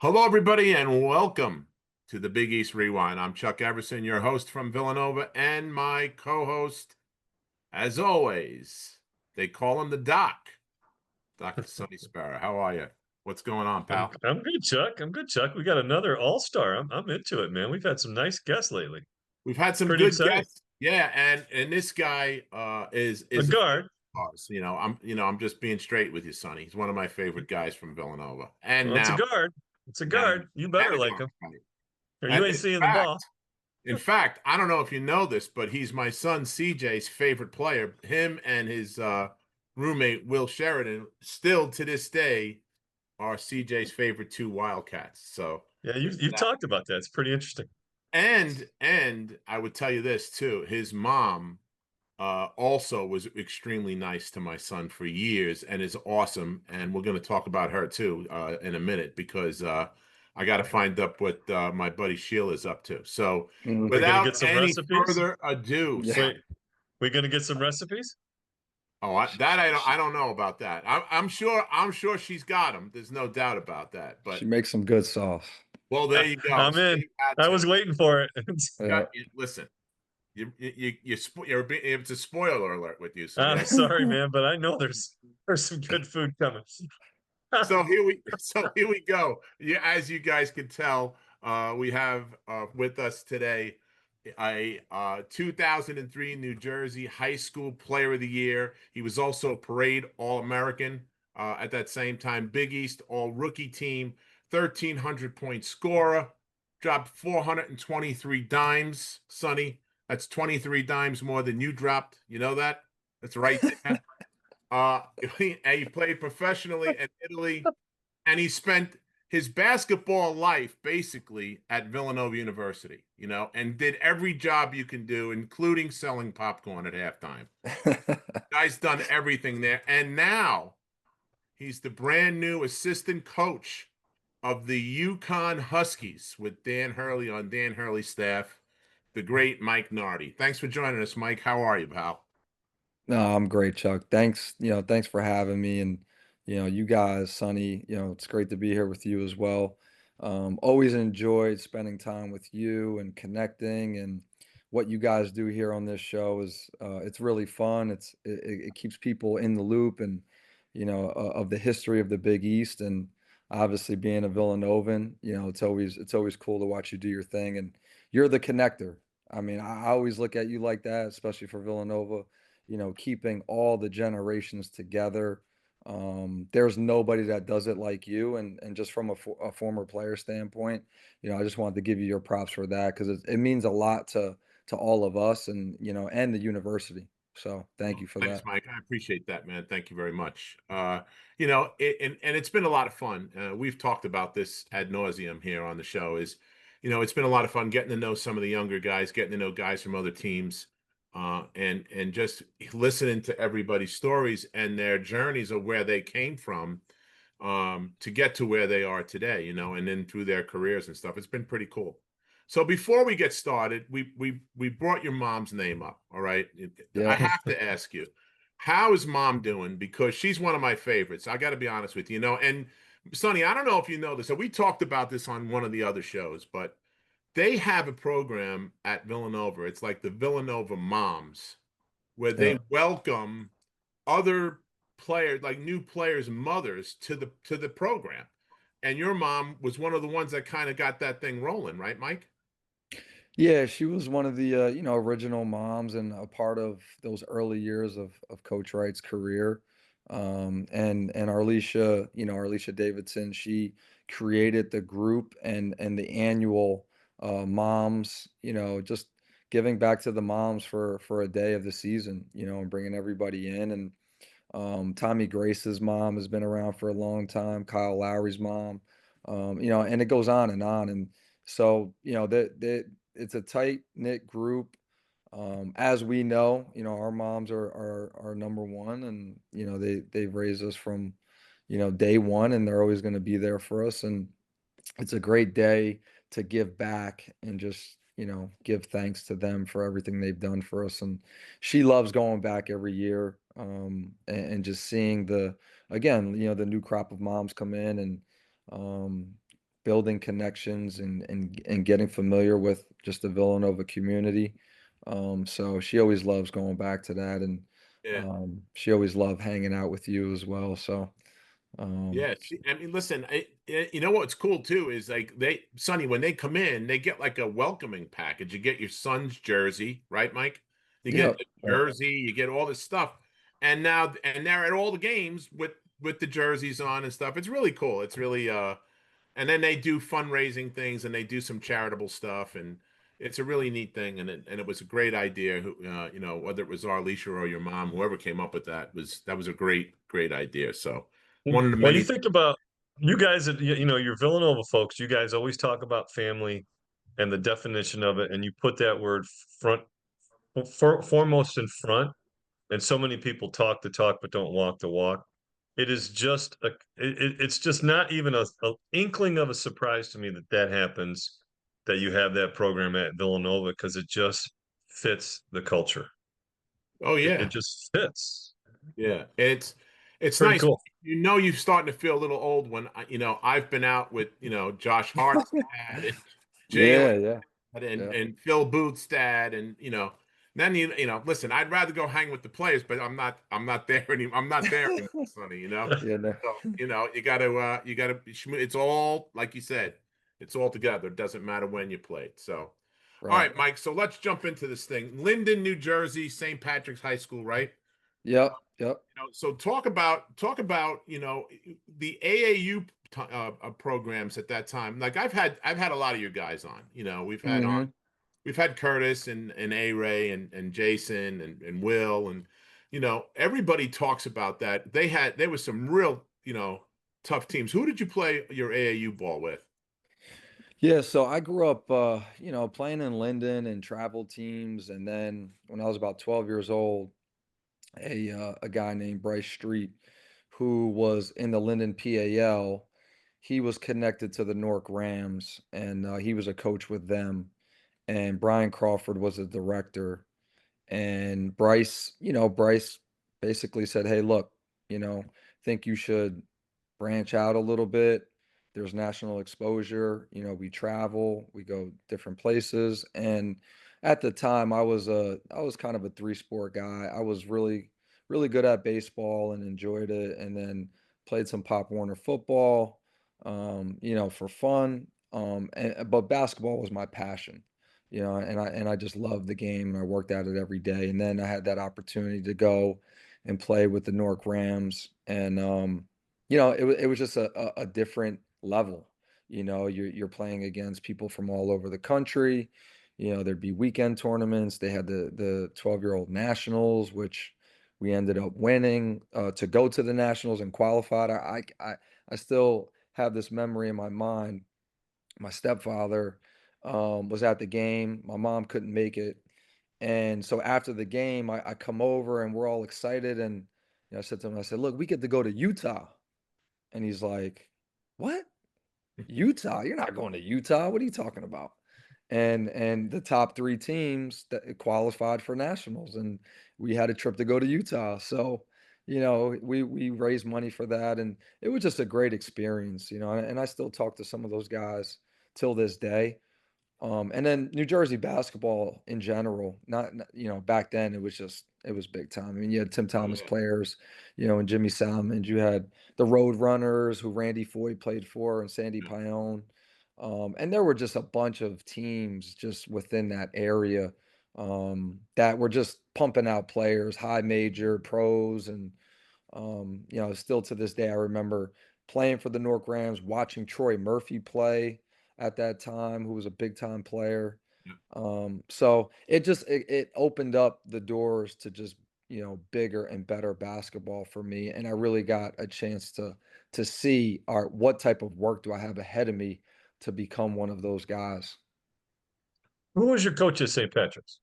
Hello, everybody, and welcome to the Big East Rewind. I'm Chuck Everson, your host from Villanova, and my co-host, as always, they call him the Doc, Dr. Sonny Sparrow. How are you? What's going on, I'm pal? I'm good, Chuck. I'm good, Chuck. We got another all-star. I'm into it, man. We've had some nice guests lately. We've had some Pretty good exciting. guests, yeah, and this guy A is a favorite guard. of ours. I'm just being straight with you, Sonny. He's one of my favorite guys from Villanova, and Well, it's a now guard. It's a now guard. You and better a like guy. him, Right? or you And ain't in seeing the fact. ball. In fact, I don't know if you know this, but he's my son CJ's favorite player. Him and his roommate Will Sheridan still to this day are CJ's favorite two Wildcats. So Yeah, there's you've that. talked about that. It's pretty interesting. And I would tell you this too. His mom also was extremely nice to my son for years and is awesome. And we're going to talk about her too in a minute because I got to find up what my buddy Sheila is up to. So We're gonna without get some any recipes. further ado, Yeah, Wait, son. we're gonna get some recipes. Oh, I don't know about that. I'm sure she's got them. There's no doubt about that. she But makes some good sauce. well, there you go. I'm in. She had I to. was waiting for it. Yeah. Listen. It's a spoiler alert with you, Sonny. I'm sorry, man, but I know there's some good food coming. So here we go. Yeah, as you guys can tell, we have with us today a 2003 New Jersey High School Player of the Year. He was also Parade All-American at that same time. Big East All-Rookie Team, 1,300 point scorer, dropped 423 dimes. Sonny, that's 23 dimes more than you dropped. You know that? That's right there. Uh, he played professionally in Italy, and he spent his basketball life basically at Villanova University, and did every job you can do, including selling popcorn at halftime. Guy's done everything there. And now he's the brand new assistant coach of the UConn Huskies with Dan Hurley on Dan Hurley's staff, the great Mike Nardi. Thanks for joining us, Mike. How are you, pal? No, I'm great, Chuck. Thanks for having me. And, you guys, Sonny, it's great to be here with you as well. Always enjoyed spending time with you and connecting. And what you guys do here on this show it's really fun. It keeps people in the loop and, of the history of the Big East. And obviously being a Villanovan, it's always cool to watch you do your thing. And you're the connector. I mean, I always look at you like that, especially for Villanova, keeping all the generations together. There's nobody that does it like you. And just from a former player standpoint, I just wanted to give you your props for that because it means a lot to all of us and, and the university. So thank you for Thanks, that. Mike. I appreciate that, man. Thank you very much. And it's been a lot of fun. We've talked about this ad nauseum here on the show. It's been a lot of fun getting to know some of the younger guys, getting to know guys from other teams, and just listening to everybody's stories and their journeys of where they came from, to get to where they are today. And then through their careers and stuff. It's been pretty cool. So before we get started, we brought your mom's name up. All right. I Yeah. have to ask you, how is mom doing? Because she's one of my favorites. I got to be honest with you, And Sonny, I don't know if you know this. So we talked about this on one of the other shows, but they have a program at Villanova. It's like the Villanova Moms, where Yeah. they welcome other players, like new players' mothers, to the program. And your mom was one of the ones that kind of got that thing rolling, right, Mike? Yeah, she was one of the original moms and a part of those early years of Coach Wright's career. And Arlisha Davidson, she created the group and the annual moms, just giving back to the moms for a day of the season, and bringing everybody in. And Tommy Grace's mom has been around for a long time, Kyle Lowry's mom, and it goes on and on. And so, that it's a tight knit group. As we know, our moms are number one, and they've raised us from, day one, and they're always going to be there for us. And it's a great day to give back and just give thanks to them for everything they've done for us. And she loves going back every year, and just seeing the again the new crop of moms come in and building connections and getting familiar with just the Villanova community. So she always loves going back to that, and Yeah. she always loved hanging out with you as well. So Yeah, see, I mean, listen, you know what's cool too is like Sonny, when they come in, they get like a welcoming package. You get your son's jersey, right, Mike? You yeah, get the jersey, you get all this stuff, and they're at all the games with the jerseys on and stuff. It's really cool. It's really and then they do fundraising things and they do some charitable stuff, and it's a really neat thing. And it was a great idea. Who you know, whether it was Arlisha or your mom, whoever came up with that was a great idea. So one of the When you many. think about you guys, you know, you're Villanova folks, you guys always talk about family and the definition of it, and you put that word front foremost in front. And so many people talk the talk but don't walk the walk. It is just it's just not even a inkling of a surprise to me that that happens, that you have that program at Villanova, because it just fits the culture. Oh It yeah, just fits. yeah. It's Pretty nice. cool. You know, you're starting to feel a little old when you know I've been out with Josh Hart's dad and Jalen yeah, yeah, yeah. and Phil Booth's dad, and then listen, I'd rather go hang with the players, but I'm not there anymore. I'm not there anymore, Sonny. Yeah, no, So you gotta. It's all like you said. It's all together. It doesn't matter when you played. So. All right. right, Mike. So let's jump into this thing. Linden, New Jersey, St. Patrick's High School, right? Yep, yep. So talk about the AAU programs at that time. Like I've had a lot of you guys on. Hmm. We've had Curtis and A Ray and Jason and Will and everybody talks about that. There was some real tough teams. Who did you play your AAU ball with? Yeah, so I grew up, playing in Linden and travel teams, and then when I was about 12 years old, a guy named Bryce Street, who was in the Linden PAL, he was connected to the Newark Rams, and he was a coach with them. And Brian Crawford was a director. And Bryce basically said, "Hey, look, think you should branch out a little bit. There's national exposure. We travel, we go different places." And at the time, I was kind of a three-sport guy. I was really, really good at baseball and enjoyed it, and then played some Pop Warner football, for fun. But basketball was my passion, and I just loved the game, and I worked at it every day. And then I had that opportunity to go and play with the Newark Rams, and it was just a different level. You're playing against people from all over the country. There'd be weekend tournaments. They had the 12-year-old nationals, which we ended up winning to go to the nationals and qualified. I still have this memory in my mind. My stepfather was at the game. My mom couldn't make it. And so after the game, I come over and we're all excited. And I said to him, I said, "Look, we get to go to Utah." And he's like, "What? Utah? You're not going to Utah. What are you talking about?" And the top three teams that qualified for nationals, and we had a trip to go to Utah. So, we raised money for that, and it was just a great experience, and I still talk to some of those guys till this day. And then New Jersey basketball in general, back then it was big time. I mean, you had Tim Oh Thomas yeah. players, and Jimmy Salmons. You had the Road Runners, who Randy Foy played for, and Sandy Pione. And there were just a bunch of teams just within that area that were just pumping out players, high major pros, and still to this day, I remember playing for the Newark Rams, watching Troy Murphy play at that time, who was a big time player. Yeah. So it opened up the doors to just bigger and better basketball for me, and I really got a chance to see what type of work do I have ahead of me to become one of those guys. Who was your coach at St. Patrick's?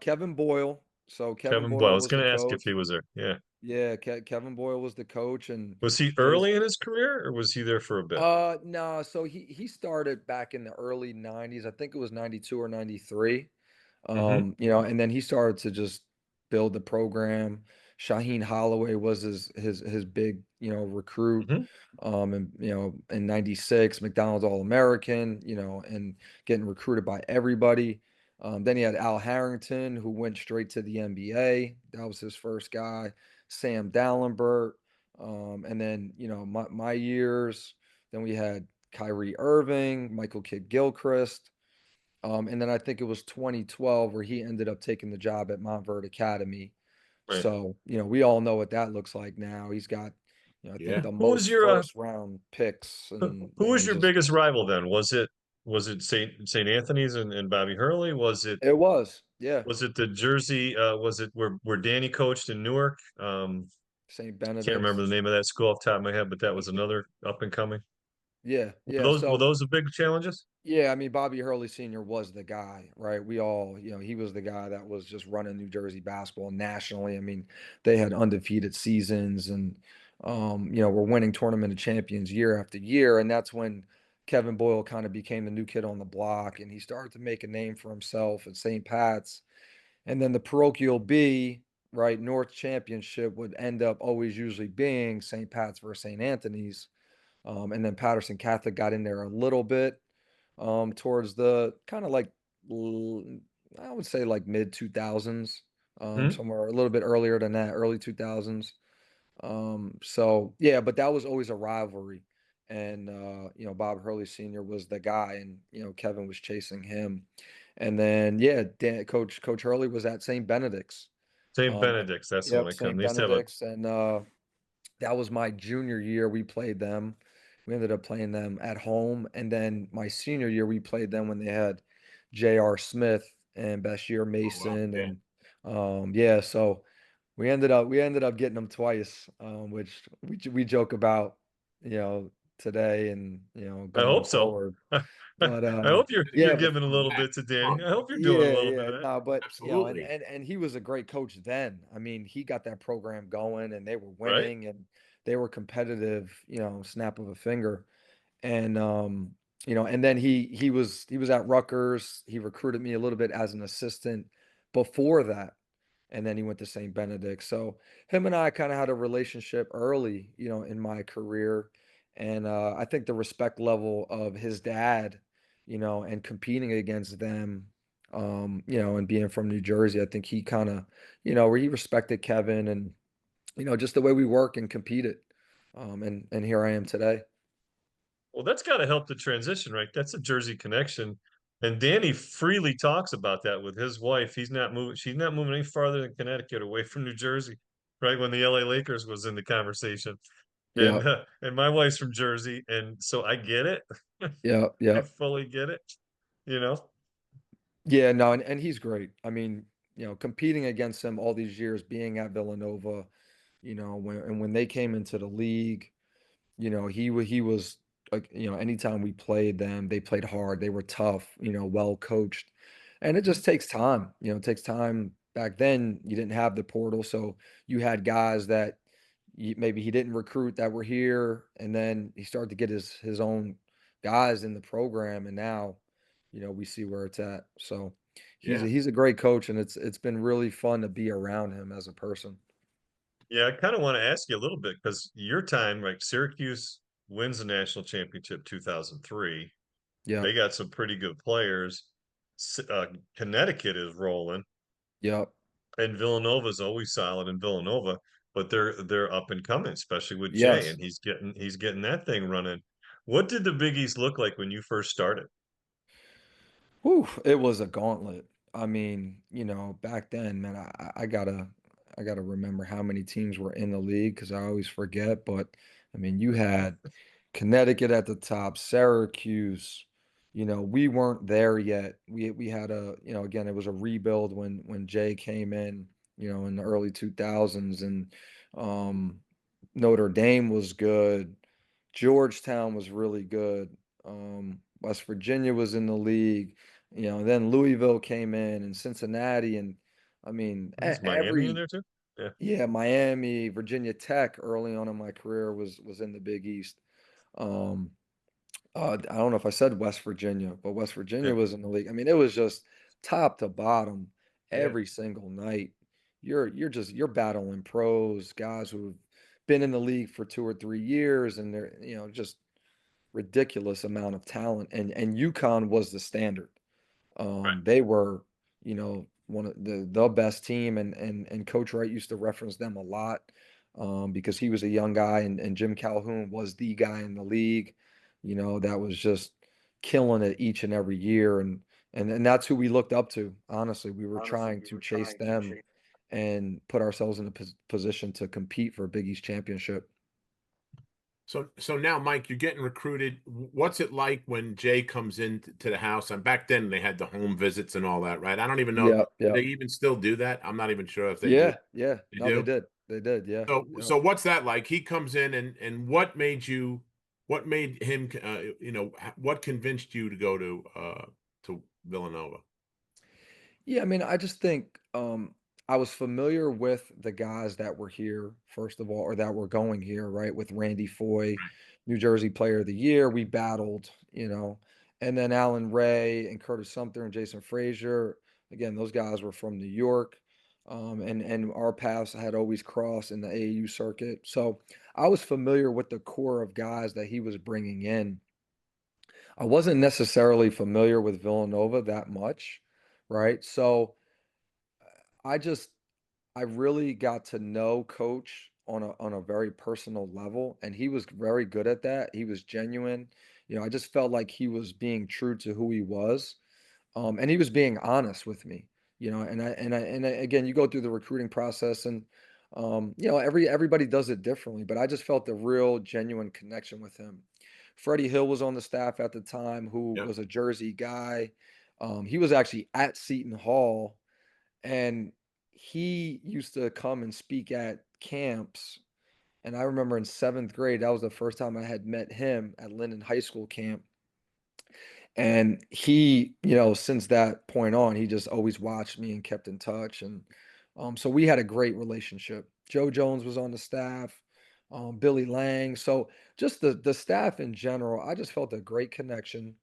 Kevin Boyle. So Kevin Kevin Boyle. I Boyle was was the going to ask if he coach. was there. Yeah. Yeah, Kevin Boyle was the coach, and Was he it was early in his career, or was he there for a bit? no, so he started back in the early 90s. I think it was 92 or 93. Hmm. And then he started to just build the program. Shaheen Holloway was his big recruit. Mhm. And in '96, McDonald's All-American, and getting recruited by everybody. Then he had Al Harrington, who went straight to the NBA. That was his first guy. Sam Dallenbert. And then, my years, then we had Kyrie Irving, Michael Kidd Gilchrist. And then I think it was 2012 where he ended up taking the job at Montverde Academy. Right. So, we all know what that looks like now. He's got, I think Yeah. the Who was most your first round picks, and who was he's your just, biggest rival then? Was it Saint Anthony's and Bobby Hurley? it was, yeah, Was it the Jersey? Was it where Danny coached in Newark? St. Can't remember Benedict's. the name of that school off the top of my head, but that was another up and coming. Yeah, Were yeah. those were So, those the big challenges? yeah, I mean, Bobby Hurley Sr. was the guy, right? We all, he was the guy that was just running New Jersey basketball nationally. I mean, they had undefeated seasons and, were winning tournament of champions year after year. And that's when Kevin Boyle kind of became the new kid on the block and he started to make a name for himself at St. Pat's. And then the parochial B, right, North Championship would end up always usually being St. Pat's versus St. Anthony's. And then Patterson Catholic got in there a little bit towards the kind of like I would say like mid 2000s, Hmm? somewhere a little bit earlier than that, early 2000s. So yeah, but that was always a rivalry. And Bob Hurley Sr. was the guy, and Kevin was chasing him. And then yeah, Coach Hurley was at St. Benedict's. St. Um, Benedict's, that's the one yep, I come. St. They used to have a Benedict's, and that was my junior year. We played them. We ended up playing them at home, and then my senior year, we played them when they had J.R. Smith and Bashir Oh wow. Mason, Yeah. and yeah, so we ended up getting them twice, which we joke about, today and I going hope so. forward. I But hope you're yeah, but giving a little bit to Danny. I hope you're doing a yeah, little bit yeah, of that. no, but and Absolutely. and he was a great coach then. I mean, he got that program going, and they were Right? winning, and they were competitive. Snap of a finger, and and then he was at Rutgers. He recruited me a little bit as an assistant before that, and then he went to St. Benedict. So him and I kind of had a relationship early, in my career, and I think the respect level of his dad, and competing against them, and being from New Jersey, I think he kind of, where he respected Kevin and just the way we work and competed, and here I am today. Well, that's got to help the transition, right? That's a Jersey connection. And Danny freely talks about that with his wife. She's not moving any farther than Connecticut away from New Jersey, right? When the LA Lakers was in the conversation. Yeah, And my wife's from Jersey, and so I get it. yeah, yeah. I fully get it, you know. Yeah, no, and he's great. I mean, competing against him all these years, being at Villanova, when they came into the league, he was like, anytime we played them, they played hard, they were tough, well coached. And it just takes time. It takes time. Back then, you didn't have the portal, so you had guys that maybe he didn't recruit that were here, and then he started to get his own guys in the program, and now, we see where it's at. So he's a, Yeah. he's a great coach, and it's been really fun to be around him as a person. Yeah, I kind of want to ask you a little bit because your time, like Syracuse wins the national championship 2003. Yeah, They got some pretty good players. Connecticut is rolling, yeah, and Villanova's always solid in Villanova, but they're up and coming, especially with Jay, yes. and he's getting that thing running. What did the Big East look like when you first started? Whew, it was a gauntlet. I mean, back then, man, I gotta remember how many teams were in the league because I always forget. But I mean, you had Connecticut at the top, Syracuse. We weren't there yet. We had again, it was a rebuild when Jay came in the early 2000s, and um, Notre Dame was good. Georgetown was really good. West Virginia was in the league. Then Louisville came in and Cincinnati, and I mean, Was Miami in every there too? Yeah, yeah, Miami, Virginia Tech early on in my career was in the Big East. Um, I don't know if I said West Virginia, but West yeah, Virginia was in the league. I mean, it was just top to bottom Yeah. every single night. You're battling pros, guys who've been in the league for 2 or 3 years, and they're, just ridiculous amount of talent, and UConn was the standard. Right. They were, one of the best team, and Coach Wright used to reference them a lot, because he was a young guy, and Jim Calhoun was the guy in the league, that was just killing it each and every year, and that's who we looked up to. Honestly, we were trying to chase them and put ourselves in a position to compete for a Big East championship. So now, Mike, you're getting recruited. What's it like when Jay comes to the house? And back then they had the home visits and all that, right? I don't even know. Yeah, Do yeah, they even still do that? I'm not even sure if they do. yeah, yeah. They No, they do. did. They did. Yeah, yeah. So what's that like? He comes in, and what made him, what convinced you to go to Villanova? Yeah, I mean, I just think I was familiar with the guys that were here, first of all, or that were going here, right? With Randy Foye, New Jersey Player of the Year. We battled, and then Alan Ray and Curtis Sumter and Jason Frazier. Again, those guys were from New York. And our paths had always crossed in the AAU circuit. So I was familiar with the core of guys that he was bringing in. I wasn't necessarily familiar with Villanova that much, right? So I just I really got to know Coach on a very personal level, and he was very good at that. He was genuine. I just felt like he was being true to who he was, and he was being honest with me. Again, you go through the recruiting process, and everybody does it differently, but I just felt a real genuine connection with him. Freddie Hill was on the staff at the time, who Yep. was a Jersey guy. He was actually at Seton Hall, and he used to come and speak at camps. And I remember in 7th grade, that was the first time I had met him at Linden High School camp. And he, since that point on, he just always watched me and kept in touch. And so we had a great relationship. Joe Jones was on the staff, Billy Lang. So just the staff in general, I just felt a great connection.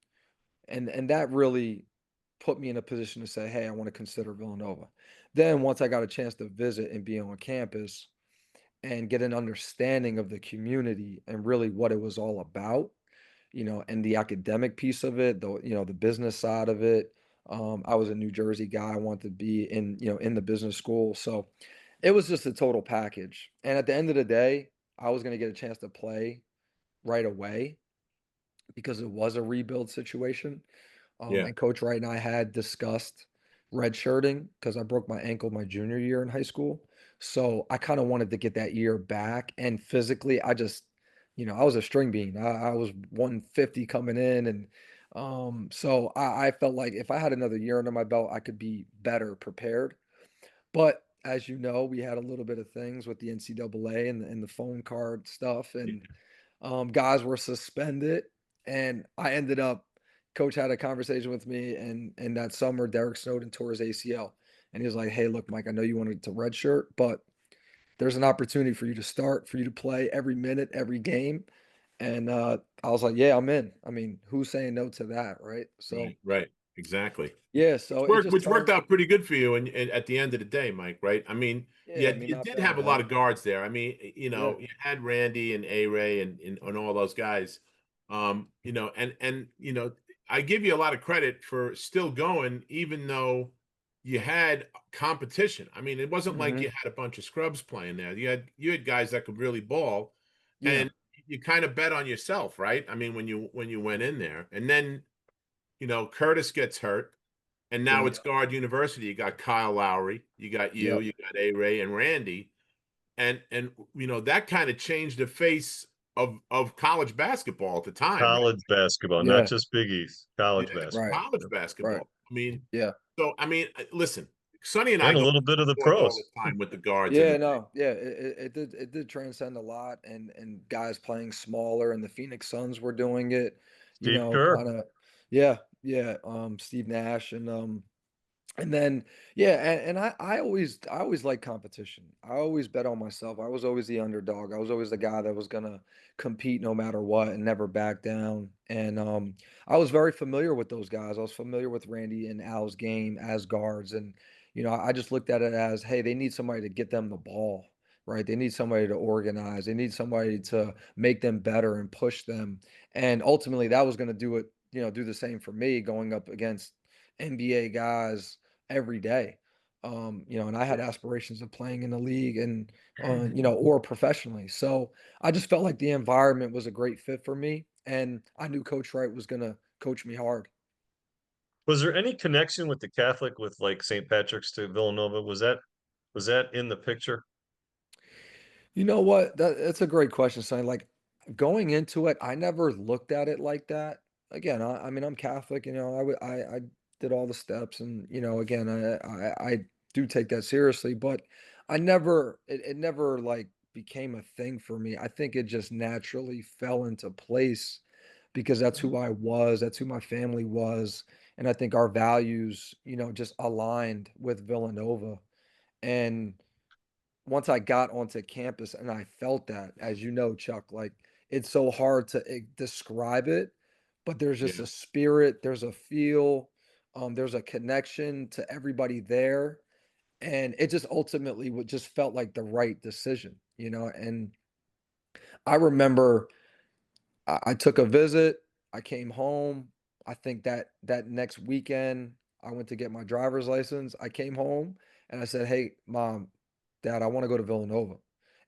And that really put me in a position to say, hey, I want to consider Villanova. Then once I got a chance to visit and be on campus and get an understanding of the community and really what it was all about, and the academic piece of it, the business side of it. I was a New Jersey guy. I wanted to be in the business school. So it was just a total package. And at the end of the day, I was going to get a chance to play right away because it was a rebuild situation. Yeah. And Coach Wright and I had discussed redshirting because I broke my ankle my junior year in high school. So I kind of wanted to get that year back. And physically, I was a string bean. I was 150 coming in. And so I felt like if I had another year under my belt, I could be better prepared. But as you know, we had a little bit of things with the NCAA and the phone card stuff. Yeah. And guys were suspended, and I ended up coach had a conversation with me, and that summer, Derek Snowden tore his ACL, and he was like, "Hey, look, Mike, I know you wanted to redshirt, but there's an opportunity for you to start, for you to play every minute, every game." And I was like, "Yeah, I'm in." I mean, who's saying no to that, right? So Right. Exactly. yeah, so it just Which worked turned. out pretty good for you, and at the end of the day, Mike, right? I mean, Yeah, yeah, I mean, you not did bad have at a lot all. of guards there. I mean, Yeah. you had Randy and A Ray and all those guys. And I give you a lot of credit for still going, even though you had competition. I mean, it wasn't like Hmm. you had a bunch of scrubs playing there. You had guys that could really ball, Yeah. and you kind of bet on yourself, right? I mean, when you went in there, and then Curtis gets hurt, and now Yeah. it's Guard University. You got Kyle Lowry, Yep. you got A Ray and Randy, and that kind of changed the face of college basketball at the time, right? College basketball, not Yeah. just Big East, Yeah, college basketball. Right. college Right. basketball. I mean, Yeah. listen, Sonny and I And a go back little bit of and the forth all pros. the time with the guards Yeah, and no, yeah, it did transcend a lot, and guys playing smaller, and the Phoenix Suns were doing it, Steve Kerr. kind of, yeah, yeah, Steve Nash, and then yeah, and I always like competition. I always bet on myself. I was always the underdog. I was always the guy that was gonna compete no matter what and never back down. And I was very familiar with those guys. I was familiar with Randy and Al's game as guards, and I just looked at it as, hey, they need somebody to get them the ball. right? They need somebody to organize. They need somebody to make them better and push them. And ultimately, that was going to do it, do the same for me going up against NBA guys every day. And I had aspirations of playing in the league and, or professionally. So I just felt like the environment was a great fit for me. And I knew Coach Wright was going to coach me hard. Was there any connection with the Catholic with like St. Patrick's to Villanova? Was that in the picture? You know what? That's a great question, Sonny. Like going into it, I never looked at it like that. Again, I mean, I'm Catholic. I did all the steps, and again, I do take that seriously. But it never like became a thing for me. I think it just naturally fell into place because that's who I was. That's who my family was, and I think our values, just aligned with Villanova. And once I got onto campus and I felt that, as you know, Chuck, like it's so hard to describe it, but there's just Yeah. a spirit, there's a feel, there's a connection to everybody there. And it just ultimately would just felt like the right decision. And I remember I took a visit, I came home. I think that next weekend I went to get my driver's license. I came home and I said, "Hey, mom, dad, I want to go to Villanova."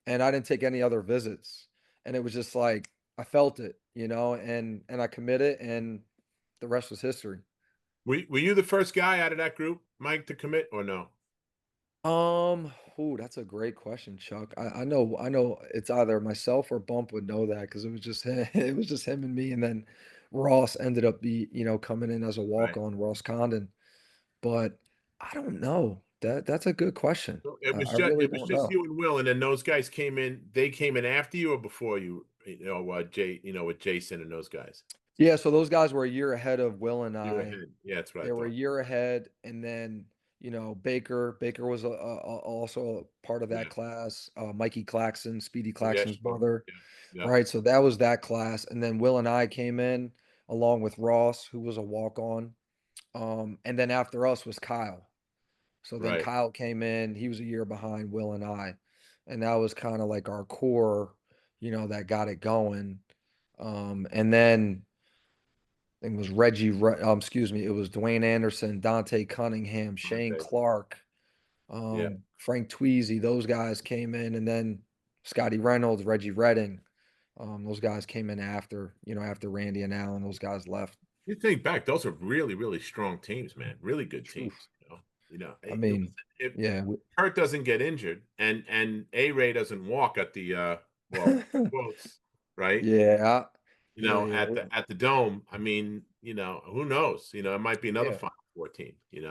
And I didn't take any other visits. And it was just like I felt it, and I committed and the rest was history. Were you the first guy out of that group, Mike, to commit or no? That's a great question, Chuck. I know it's either myself or Bump would know that because it was just him, it was just him and me, and then Ross ended up coming in as a Right. walk-on, Ross Condon. But I don't know. That's a good question. So I really it was don't just know. you and Will, and then those guys came in. They came in after you or before you? Jay, with Jason and those guys. Yeah, so those guys were a year ahead of Will and You were I. ahead. Yeah, that's what I They were a thought. year ahead, and then Baker was also a part of that Yeah. class. Mikey Claxton, Speedy Yeah, Claxton's sure. brother, Yeah. Yeah. right? So that was that class, and then Will and I came in along with Ross, who was a walk on. And then after us was Kyle. So then Right. Kyle came in. He was a year behind Will and I, and that was kind of like our core, that got it going. And then it was excuse me, it was Dwayne Anderson, Dante Cunningham, Shane Okay. Clark, Yeah. Frank Tweezy. Those guys came in, and then Scotty Reynolds, Reggie Redding. Those guys came in after Randy and Allen. Those guys left. You think back, those are really, really strong teams, man. Really good Oof. teams. I It mean, was if yeah, Kurt doesn't get injured and A Ray doesn't walk at the well quotes, right? yeah, yeah, yeah, At the dome. I mean, who knows? It might be another yeah. Final Four team. It's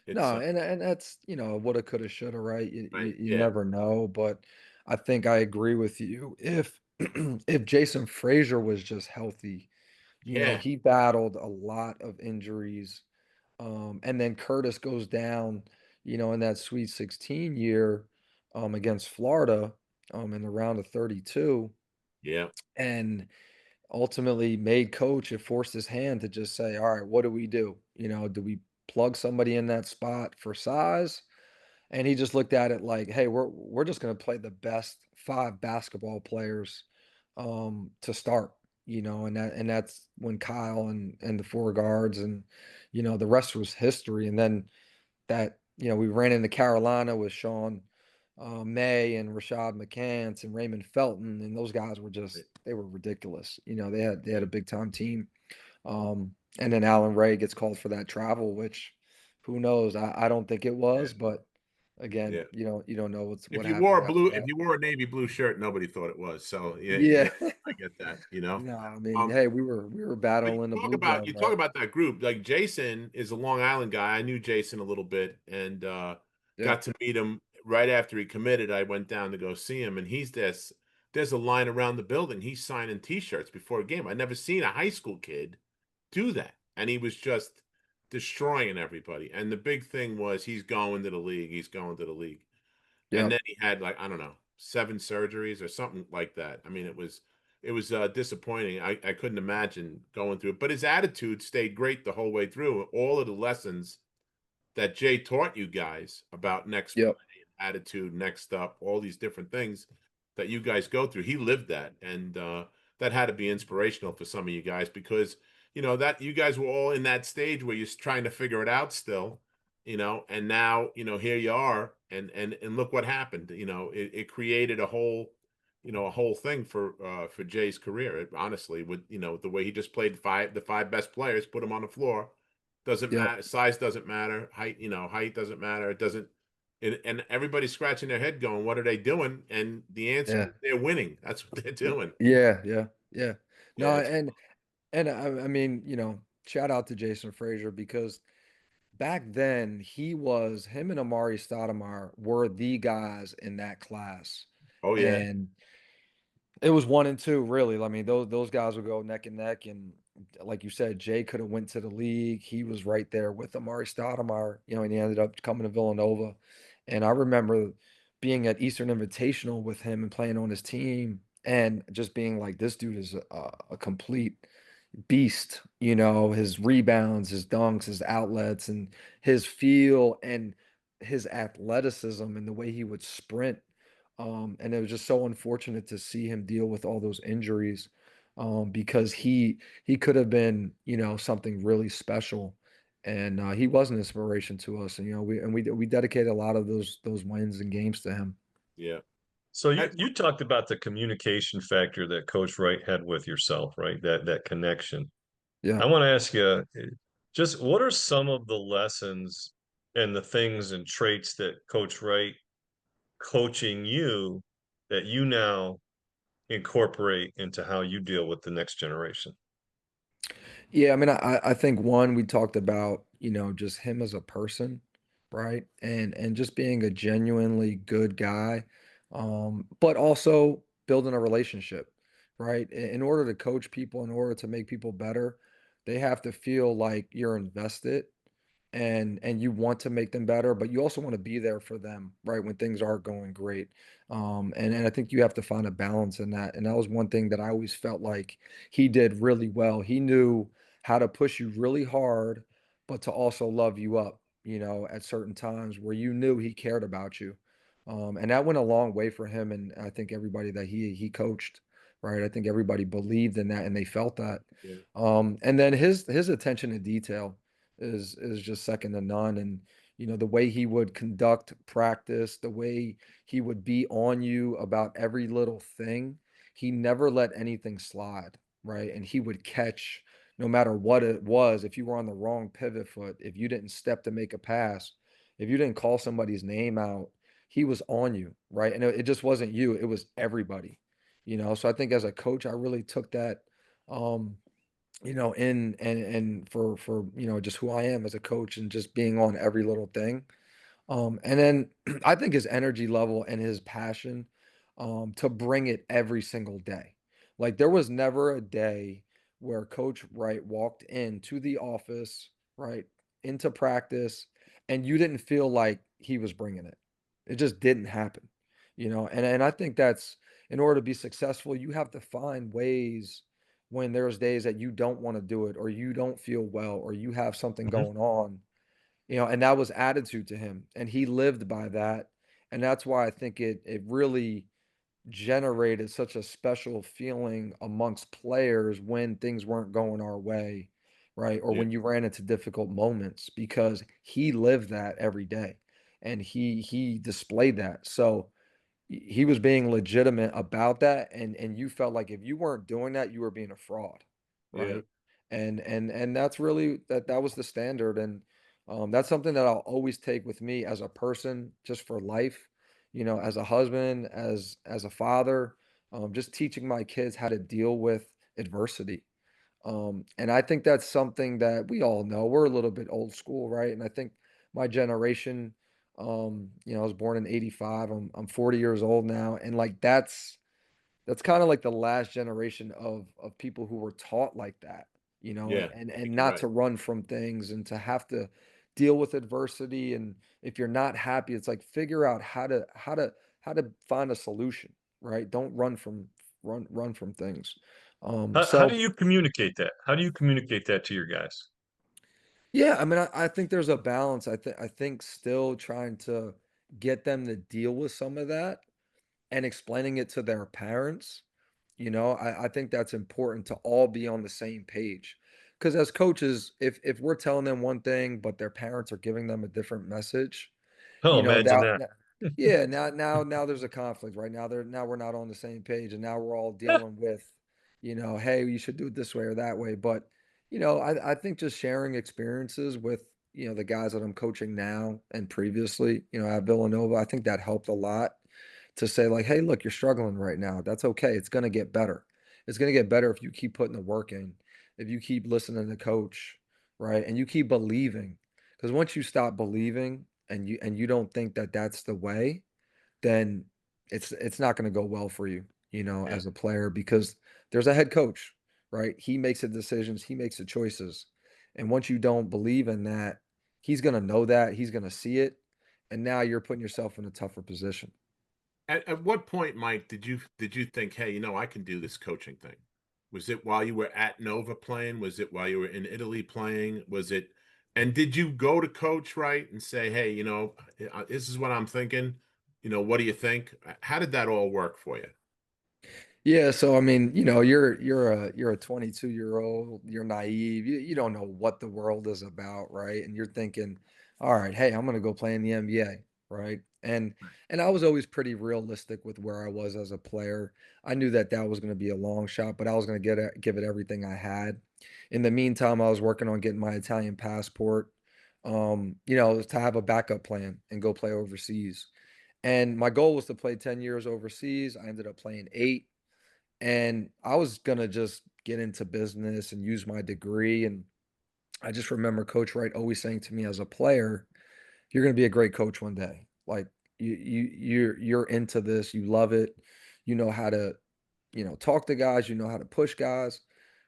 No, and that's woulda, coulda, shoulda, right? You, right. you you Yeah. never know, but I think I agree with you. If if Jason Frazier was just healthy, Yeah. he battled a lot of injuries. And then Curtis goes down, in that Sweet 16 year, against Florida, in the round of 32, Yeah. and ultimately made coach it forced his hand to just say, all right, what do we do? Do we plug somebody in that spot for size? And he just looked at it like, hey, we're just going to play the best five basketball players to start, and that's when Kyle and the four guards and the rest was history. And then we ran into Carolina with Sean May and Rashad McCants and Raymond Felton, and those guys were just they were ridiculous. They had a big time team. And then Alan Ray gets called for that travel, which who knows? I don't think it Yeah. was, but again, Yeah. you don't know If what you wore happens a after blue, if that. you wore a navy blue shirt, nobody thought it was. So yeah, Yeah. yeah, I get that. No, I mean, Um, hey, we were but you battling the talk blue about blood, you talk right? about that group. Like Jason is a Long Island guy. I knew Jason a little bit and Yep. got to meet him right after he committed. I went down to go see him, and there's a line around the building. He's signing T-shirts before a game. I never seen a high school kid do that, and he was just destroying everybody. And the big thing was he's going to the league. He's going to the league. And Yep. then he had like I don't know 7 surgeries or something like that. I mean, it was disappointing. I couldn't imagine going through it, but his attitude stayed great the whole way through. All of the lessons that Jay taught you guys about next play Yep. attitude, next up, all these different things that you guys go through. He lived that, and that had to be inspirational for some of you guys because that you guys were all in that stage where you're trying to figure it out still, and now here you are, and look what happened. It created a whole thing for Jay's career. Honestly, with the way he just played the five best players, put them on the floor. Doesn't Yep. matter. Size doesn't matter. Height doesn't matter. It doesn't. And everybody's scratching their head, going, "What are they doing?" And the answer Yeah. is they're winning. That's what they're doing. Yeah. Yeah. Yeah. Yeah, No, it's and I mean, shout out to Jason Frazier because back then him and Amari Stoudemire were the guys in that class. oh yeah, And it was 1 and 2, really. I mean, those guys would go neck and neck, and like you said, Jay could have went to the league. He was right there with Amari Stoudemire, and he ended up coming to Villanova. And I remember being at Eastern Invitational with him and playing on his team, and just being like, this dude is a complete beast. His rebounds, his dunks, his outlets, and his feel and his athleticism and the way he would sprint. And it was just so unfortunate to see him deal with all those injuries, because he could have been, something really special. And he was an inspiration to us. And we dedicated a lot of those wins and games to him. yeah. So you That's you talked about the communication factor that Coach Wright had with yourself, right? That connection. Yeah. I want to ask you, just what are some of the lessons and the things and traits that Coach Wright coaching you that you now incorporate into how you deal with the next generation? Yeah, I mean, I think one, we talked about, just him as a person, right? And just being a genuinely good guy, but also building a relationship, right? In order to coach people, in order to make people better, they have to feel like you're invested and you want to make them better, but you also want to be there for them, right, when things aren't going great. And I think you have to find a balance in that. And that was one thing that I always felt like he did really well. He knew how to push you really hard, but to also love you up, at certain times where you knew he cared about you. And that went a long way for him. And I think everybody that he coached, right? I think everybody believed in that and they felt that. yeah, And then his attention to detail is just second to none. And the way he would conduct practice, the way he would be on you about every little thing, he never let anything slide, right? And he would catch no matter what it was. If you were on the wrong pivot foot, if you didn't step to make a pass, if you didn't call somebody's name out, he was on you, right? And it just wasn't you, it was everybody. So I think as a coach, I really took that, um in and for just who I am as a coach and just being on every little thing. And then I think his energy level and his passion, to bring it every single day. Like there was never a day where Coach Wright walked into the office, right, into practice, and you didn't feel like he was bringing it. It just didn't happen, And I think that's, in order to be successful, you have to find ways when there's days that you don't want to do it or you don't feel well or you have something Mhm. going on, and that was attitude to him, and he lived by that. And that's why I think it really generated such a special feeling amongst players when things weren't going our way, right? Or yeah, when you ran into difficult moments, because he lived that every day and he displayed that. So he was being legitimate about that, and you felt like if you weren't doing that, you were being a fraud, yeah, right? And that's really that was the standard. And that's something that I'll always take with me as a person, just for life, as a husband, as a father, just teaching my kids how to deal with adversity. And I think that's something that we all know. We're a little bit old school, right? And I think my generation, I was born in '85. I'm 40 years old now, and like that's kind of like the last generation of people who were taught like that, yeah. I and think you're not right. to run from things and to have to deal with adversity. And if you're not happy, it's like figure out how to find a solution, right? Don't run from things. How do So you communicate that? How do you communicate that to your guys? yeah, I mean, I think there's a balance. I think still trying to get them to deal with some of that and explaining it to their parents, I think that's important to all be on the same page. Because as coaches, if we're telling them one thing, but their parents are giving them a different message, Oh, imagine that that. yeah, now there's a conflict, right? Now we're not on the same page, and now we're all dealing with, hey, you should do it this way or that way. But, I think just sharing experiences with, the guys that I'm coaching now and previously, at Villanova, I think that helped a lot to say like, hey, look, you're struggling right now. That's okay. It's gonna get better. It's gonna get better if you keep putting the work in, if you keep listening to coach, right? And you keep believing. Because once you stop believing and you don't think that that's the way, then it's not going to go well for you, Yeah. as a player because there's a head coach, right? He makes the decisions, he makes the choices. And once you don't believe in that, he's going to know that, he's going to see it, and now you're putting yourself in a tougher position. At what point, Mike, did you think, hey, I can do this coaching thing? Was it while you were at Nova playing? Was it while you were in Italy playing? Was it, and did you go to Coach Wright and say, hey, this is what I'm thinking. What do you think? How did that all work for you? Yeah, so I mean, you're a 22-year-old, you're naive, you don't know what the world is about, right? And you're thinking, all right, hey, I'm gonna go play in the NBA, right? And I was always pretty realistic with where I was as a player. I knew that that was gonna be a long shot, but I was gonna give it everything I had. In the meantime, I was working on getting my Italian passport, to have a backup plan and go play overseas. And my goal was to play 10 years overseas. I ended up playing 8, and I was gonna just get into business and use my degree. And I just remember Coach Wright always saying to me as a player, "You're gonna be a great coach one day. Like you're into this, you love it, you know how to, talk to guys, you know how to push guys.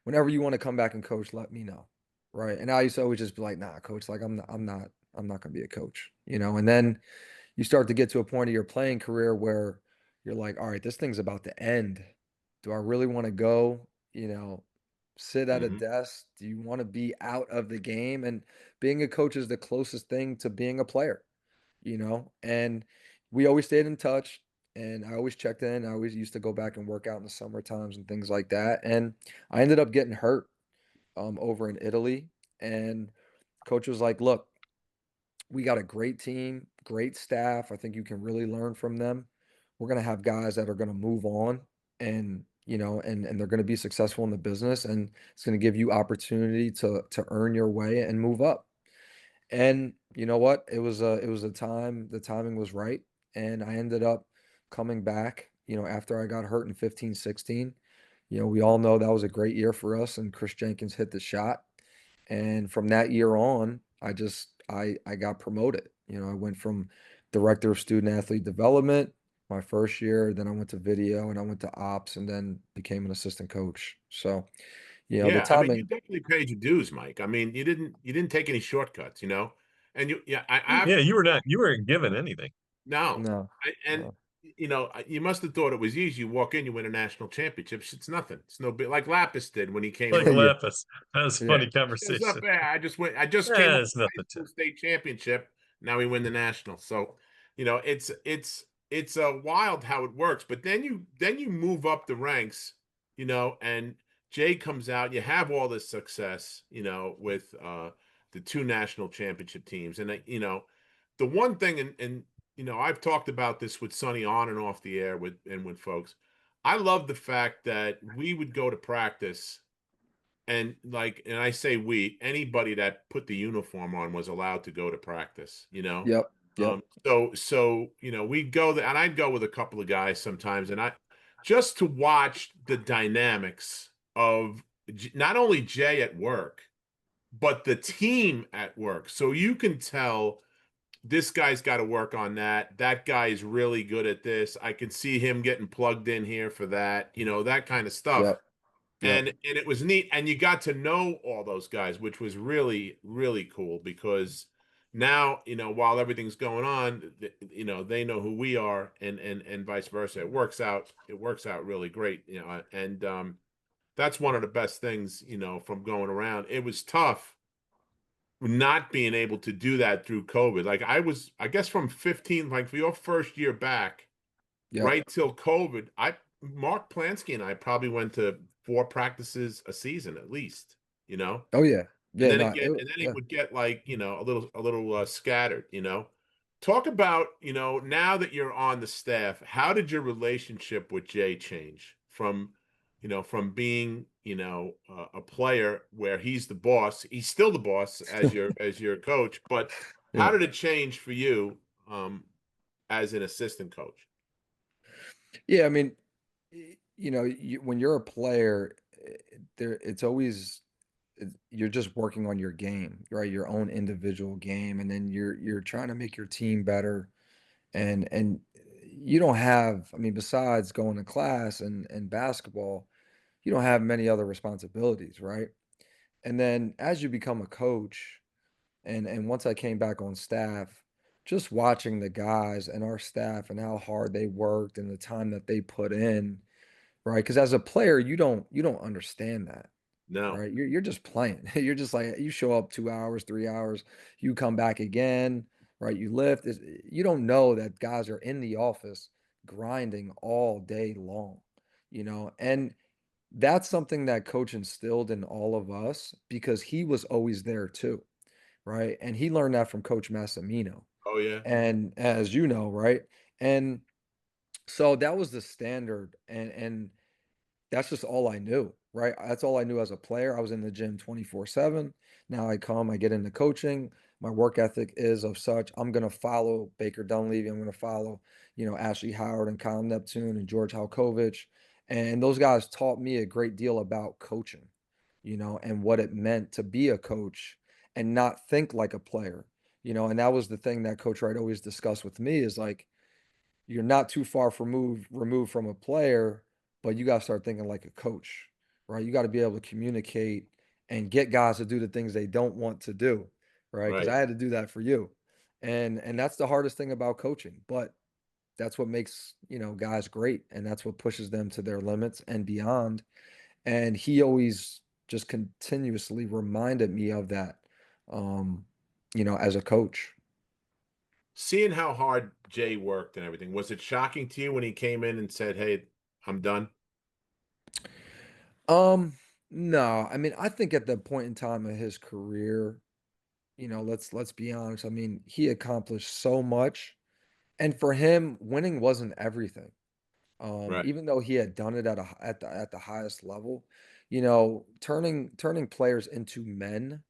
Whenever you want to come back and coach, let me know." Right. And I used to always just be like, nah, coach, like I'm not gonna be a coach, And then you start to get to a point of your playing career where you're like, all right, this thing's about to end. Do I really want to go, sit at a Hmm. desk? Do you want to be out of the game? And being a coach is the closest thing to being a player, and we always stayed in touch, and I always checked in. I always used to go back and work out in the summer times and things like that. And I ended up getting hurt over in Italy. And coach was like, look, we got a great team, great staff. I think you can really learn from them. We're going to have guys that are going to move on and, and they're going to be successful in the business, and it's going to give you opportunity to earn your way and move up. And you know what? It was a time, the timing was right, and I ended up coming back, after I got hurt in 15, 16. We all know that was a great year for us, and Chris Jenkins hit the shot. And from that year on, I got promoted. I went from director of student athlete development my first year, then I went to video and I went to ops and then became an assistant coach. So, the Yeah, I mean, you timing. definitely paid your dues, Mike. I mean, you didn't take any shortcuts, and yeah, I've Yeah, you weren't given anything. no, No, and no. you must have thought it was easy. You walk in, you win a national championship. It's nothing. It's no big, like Lapis did when he came Like to. Yeah, Lapis. That was a yeah, funny Shows up conversation. there. I just went. I just came Yeah, off it's the high nothing to school state championship. Now we win the national. So, it's wild how it works. But then you move up the ranks, and Jay comes out. You have all this success, with the two national championship teams, and the one thing, and I've talked about this with Sonny on and off the air with folks. I love the fact that we would go to practice and I say we, anybody that put the uniform on was allowed to go to practice, yep, yep, we'd go there, and I'd go with a couple of guys sometimes, and I just to watch the dynamics of not only Jay at work but the team at work. So you can tell this guy's got to work on that. That guy is really good at this. I can see him getting plugged in here for that, that kind of stuff. yep, yep, And it was neat, and you got to know all those guys, which was really really cool, because now, while everything's going on, they know who we are, and vice versa. It works out really great, and that's one of the best things, from going around. It was tough not being able to do that through COVID. Like I guess from 15, like for your first year back, Yep. right till COVID, Mark Plansky and I probably went to 4 practices a season at least, you know? Oh yeah. And Yeah, then no, and then it yeah. would get like, a little scattered, Talk about, now that you're on the staff, how did your relationship with Jay change from being, a player where he's the boss, he's still the boss as your coach, but how Yeah. did it change for you as an assistant coach? Yeah, I mean, when you're a player, it's always you're just working on your game, right? Your own individual game, and then you're trying to make your team better. And you don't have, I mean, besides going to class and basketball, you don't have many other responsibilities, right? And then as you become a coach, and once I came back on staff, just watching the guys and our staff and how hard they worked and the time that they put in, right? Because as a player, you don't understand that, No. right? You're just playing. You're just like you show up 2 hours, 3 hours, you come back again, right? You lift. You don't know that guys are in the office grinding all day long, and that's something that coach instilled in all of us because he was always there too, right? And he learned that from Coach Massimino. Oh yeah. And as you know, right? And so that was the standard. And that's just all I knew, right? That's all I knew as a player. I was in the gym 24/7. Now I get into coaching. My work ethic is of such. I'm going to follow Baker Dunleavy. I'm going to follow, Ashley Howard and Kyle Neptune and George Halkovich. And those guys taught me a great deal about coaching, and what it meant to be a coach and not think like a player, and that was the thing that Coach Wright always discussed with me is like, you're not too far removed from a player, but you gotta start thinking like a coach, right? You gotta be able to communicate and get guys to do the things they don't want to do, right? Because Right. I had to do that for you. And that's the hardest thing about coaching, but that's what makes, guys great, and that's what pushes them to their limits and beyond. And he always just continuously reminded me of that, um, as a coach. Seeing how hard Jay worked and everything, was it shocking to you when he came in and said, "Hey, I'm done"? Um, no, I mean, I think at the point in time of his career, let's be honest. I mean, he accomplished so much, and for him, winning wasn't everything. Right. Even though he had done it at the highest level, turning players into men,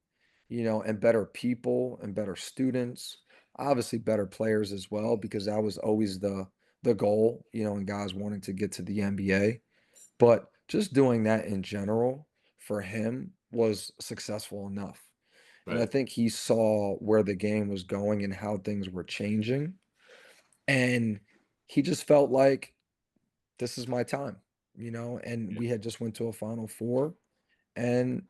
and better people and better students, obviously better players as well, because that was always the goal, and guys wanting to get to the NBA. But just doing that in general for him was successful enough. And I Right. think he saw where the game was going and how things were changing. And he just felt like this is my time, and Yeah. we had just went to a Final Four, and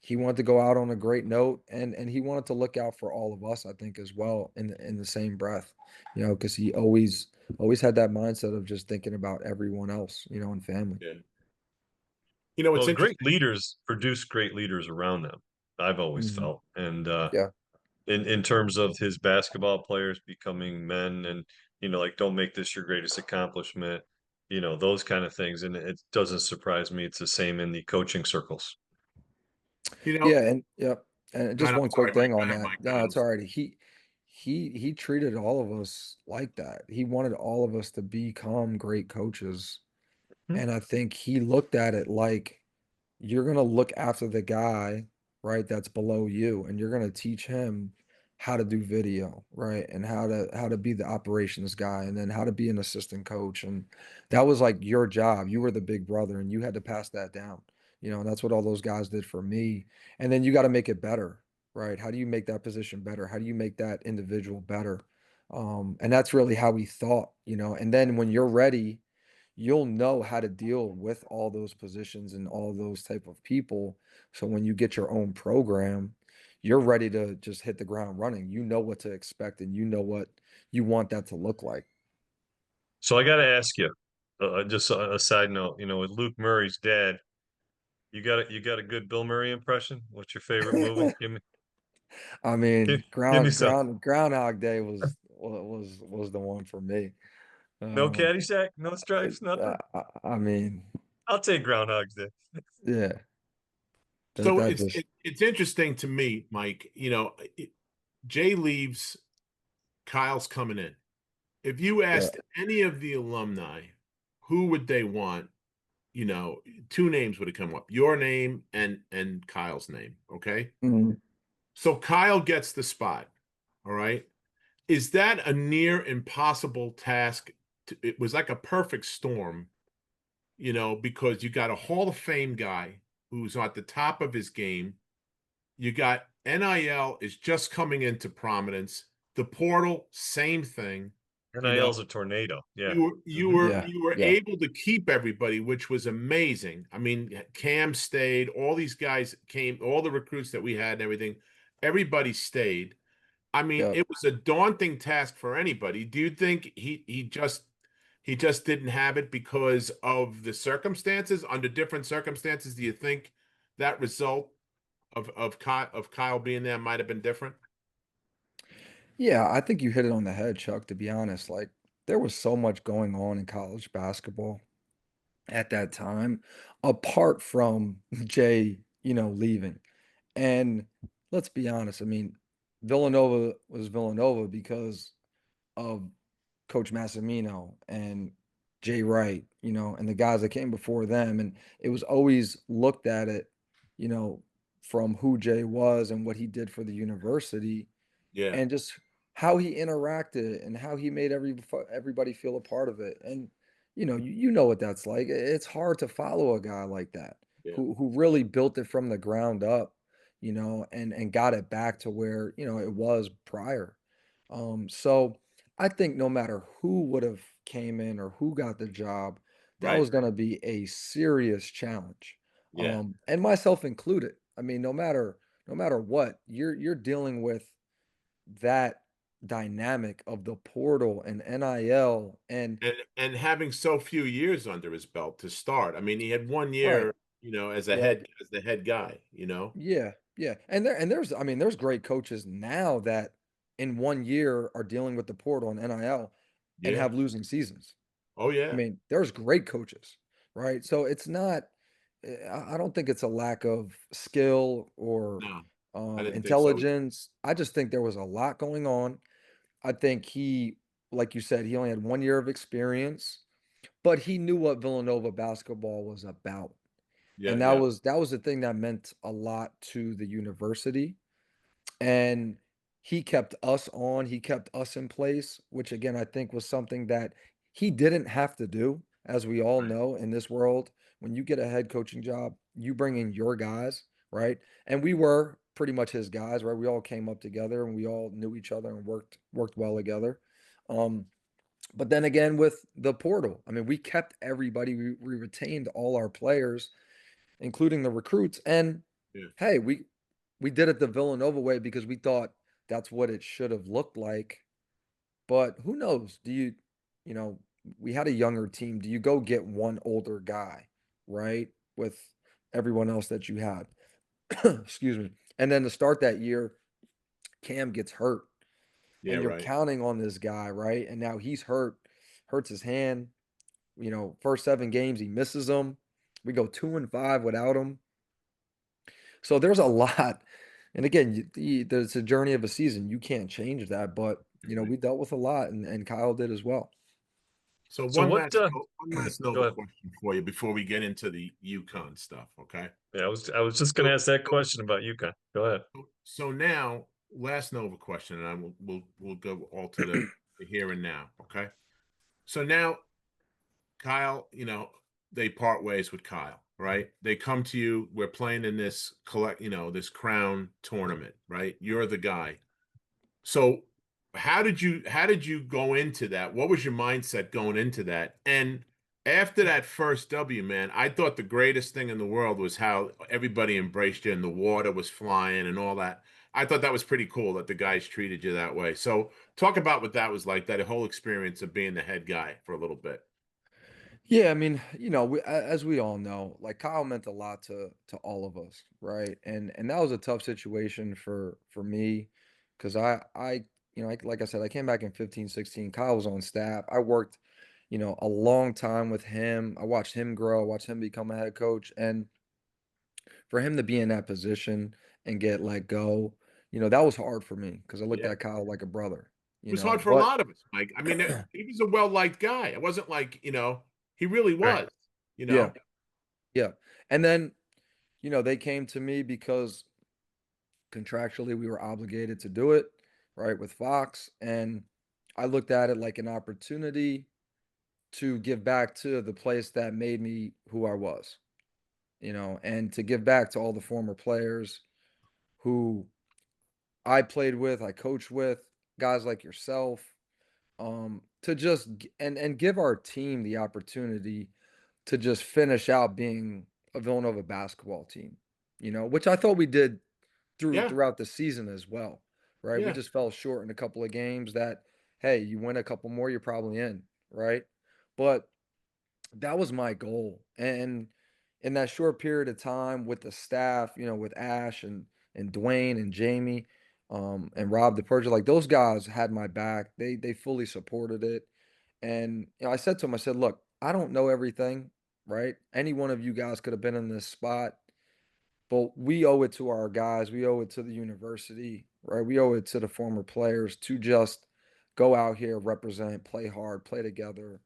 he wanted to go out on a great note, and he wanted to look out for all of us, I think, as well in the same breath, because he always had that mindset of just thinking about everyone else, and family. Yeah. Well, It's great interesting. leaders produce great leaders around them. I've always Mhm. felt, and Yeah. in terms of his basketball players becoming men, and like don't make this your greatest accomplishment, those kind of things. And it doesn't surprise me. It's the same in the coaching circles. You know, Yeah, and yep. And God, just I'm one sorry, quick Mike. thing Go on ahead, that. Mike. Go No, ahead. it's all right. He treated all of us like that. He wanted all of us to become great coaches. Hmm. And I think he looked at it like you're gonna look after the guy, right, that's below you, and you're gonna teach him how to do video, right, and how to be the operations guy, and then how to be an assistant coach, and that was like your job. You were the big brother, and you had to pass that down, and that's what all those guys did for me. And then you got to make it better, right? How do you make that position better? How do you make that individual better? And that's really how we thought, and then when you're ready, you'll know how to deal with all those positions and all those type of people. So when you get your own program, you're ready to just hit the ground running. You know what to expect and you know what you want that to look like. So I got to ask you, just a side note. With Luke Murray's dad, you got a good Bill Murray impression. What's your favorite movie? Give me. I mean, Give me some. Groundhog Day was the one for me. No Um, Caddyshack, no stripes, nothing. I mean, I'll take Groundhog's Day. yeah, So that just it's interesting to me, Mike. Jay leaves, Kyle's coming in. If you yeah. asked any of the alumni who would they want, two names would have come up: your name and Kyle's name. Okay, Mhm. so Kyle gets the spot. All right, is that a near impossible task? It was like a perfect storm, because you got a Hall of Fame guy who's at the top of his game. You got NIL is just coming into prominence. The portal, same thing. You know, NIL's a tornado. Yeah. you were you Hmm. were Yeah, you were yeah. able to keep everybody, which was amazing. I mean, Cam stayed, all these guys came, all the recruits that we had and everything, everybody stayed. I mean, Yep. it was a daunting task for anybody. Do you think he just didn't have it because of the circumstances? Under different circumstances, do you think that result of Kyle being there might have been different? Yeah, I think you hit it on the head, Chuck, to be honest. Like there was so much going on in college basketball at that time, apart from Jay, leaving. And let's be honest, I mean, Villanova was Villanova because of Coach Massimino and Jay Wright, and the guys that came before them. And it was always looked at it, you know, from who Jay was and what he did for the university Yeah, and just how he interacted and how he made everybody feel a part of it. And you know what that's like. It's hard to follow a guy like that yeah, who really built it from the ground up, and got it back to where it was prior. So I think no matter who would have came in or who got the job, that right. was going to be a serious challenge, Yeah, and myself included. I mean, no matter what, you're dealing with that dynamic of the portal and NIL and and having so few years under his belt to start. I mean, he had one right. year, as a Yep. head as the head guy. Yeah. Yeah. And there's I mean there's great coaches now that in 1 year are dealing with the portal and NIL and Yeah. have losing seasons. Oh I yeah. mean, there's great coaches, right? So it's not I don't think it's a lack of skill or No, I didn't think so either. intelligence. I just think there was a lot going on. I think he, like you said, he only had 1 year of experience, but he knew what Villanova basketball was about. Yeah, And that yeah, was that was the thing that meant a lot to the university. And he kept us on, he kept us in place, which again I think was something that he didn't have to do. As we all right. know in this world, when you get a head coaching job, you bring in your guys, right? And we were pretty much his guys, right? We all came up together and we all knew each other and worked well together. Um, but then again, with the portal, I mean, we kept everybody, we retained all our players, including the recruits. And Yeah, hey, we did it the Villanova way because we thought that's what it should have looked like. But who knows? You know, we had a younger team. Do you go get one older guy, right? With everyone else that you had. Excuse me. And then to start that year, Cam gets hurt yeah, and you're right. counting on this guy, right? And now he's hurt, hurts his hand. First 7 games, he misses them. We go 2-5 without him. So there's a lot. And again, there's a journey of a season. You can't change that, but Right. we dealt with a lot, and Kyle did as well. So So one what last one last go Nova ahead. question for you before we get into the UConn stuff, okay? Yeah, I was just gonna So, ask that so, question about UConn. Go ahead. so now, last Nova question, and I will we'll go all to the here and now, okay? So now, Kyle, they part ways with Kyle, right? They come to you. We're playing in this this crown tournament, right? You're the guy. So how did you go into that? What was your mindset going into that? And after that first W, man, I thought the greatest thing in the world was how everybody embraced you and the water was flying and all that. I thought that was pretty cool that the guys treated you that way. So talk about what that was like, that whole experience of being the head guy for a little bit. Yeah, I mean, as we all know, like Kyle meant a lot to all of us, right? And that was a tough situation for me because like I said, I came back in 15, 16. Kyle was on staff. I worked, a long time with him. I watched him grow, watched him become a head coach, and for him to be in that position and get let go, that was hard for me because I looked Yeah. at Kyle like a brother, It was hard for a but lot of us, Mike. I mean, he was a well-liked guy. It wasn't like, he really Right. was, you yeah, know? yeah. And then, they came to me because contractually we were obligated to do it, right, with Fox. And I looked at it like an opportunity to give back to the place that made me who I was, and to give back to all the former players who I played with, I coached with, guys like yourself, to and give our team the opportunity to just finish out being a Villanova basketball team, which I thought we did Yeah, throughout the season as well, right? We yeah, just fell short in a couple of games that, hey, you win a couple more, you're probably in, right? But that was my goal. And in that short period of time with the staff, with Ash and Dwayne and Jamie, and Rob DePerja, like those guys had my back. They fully supported it. And I said to him, I said, look, I don't know everything, right? Any one of you guys could have been in this spot, but we owe it to our guys. We owe it to the university, right? We owe it to the former players to just go out here, represent, play hard, play together,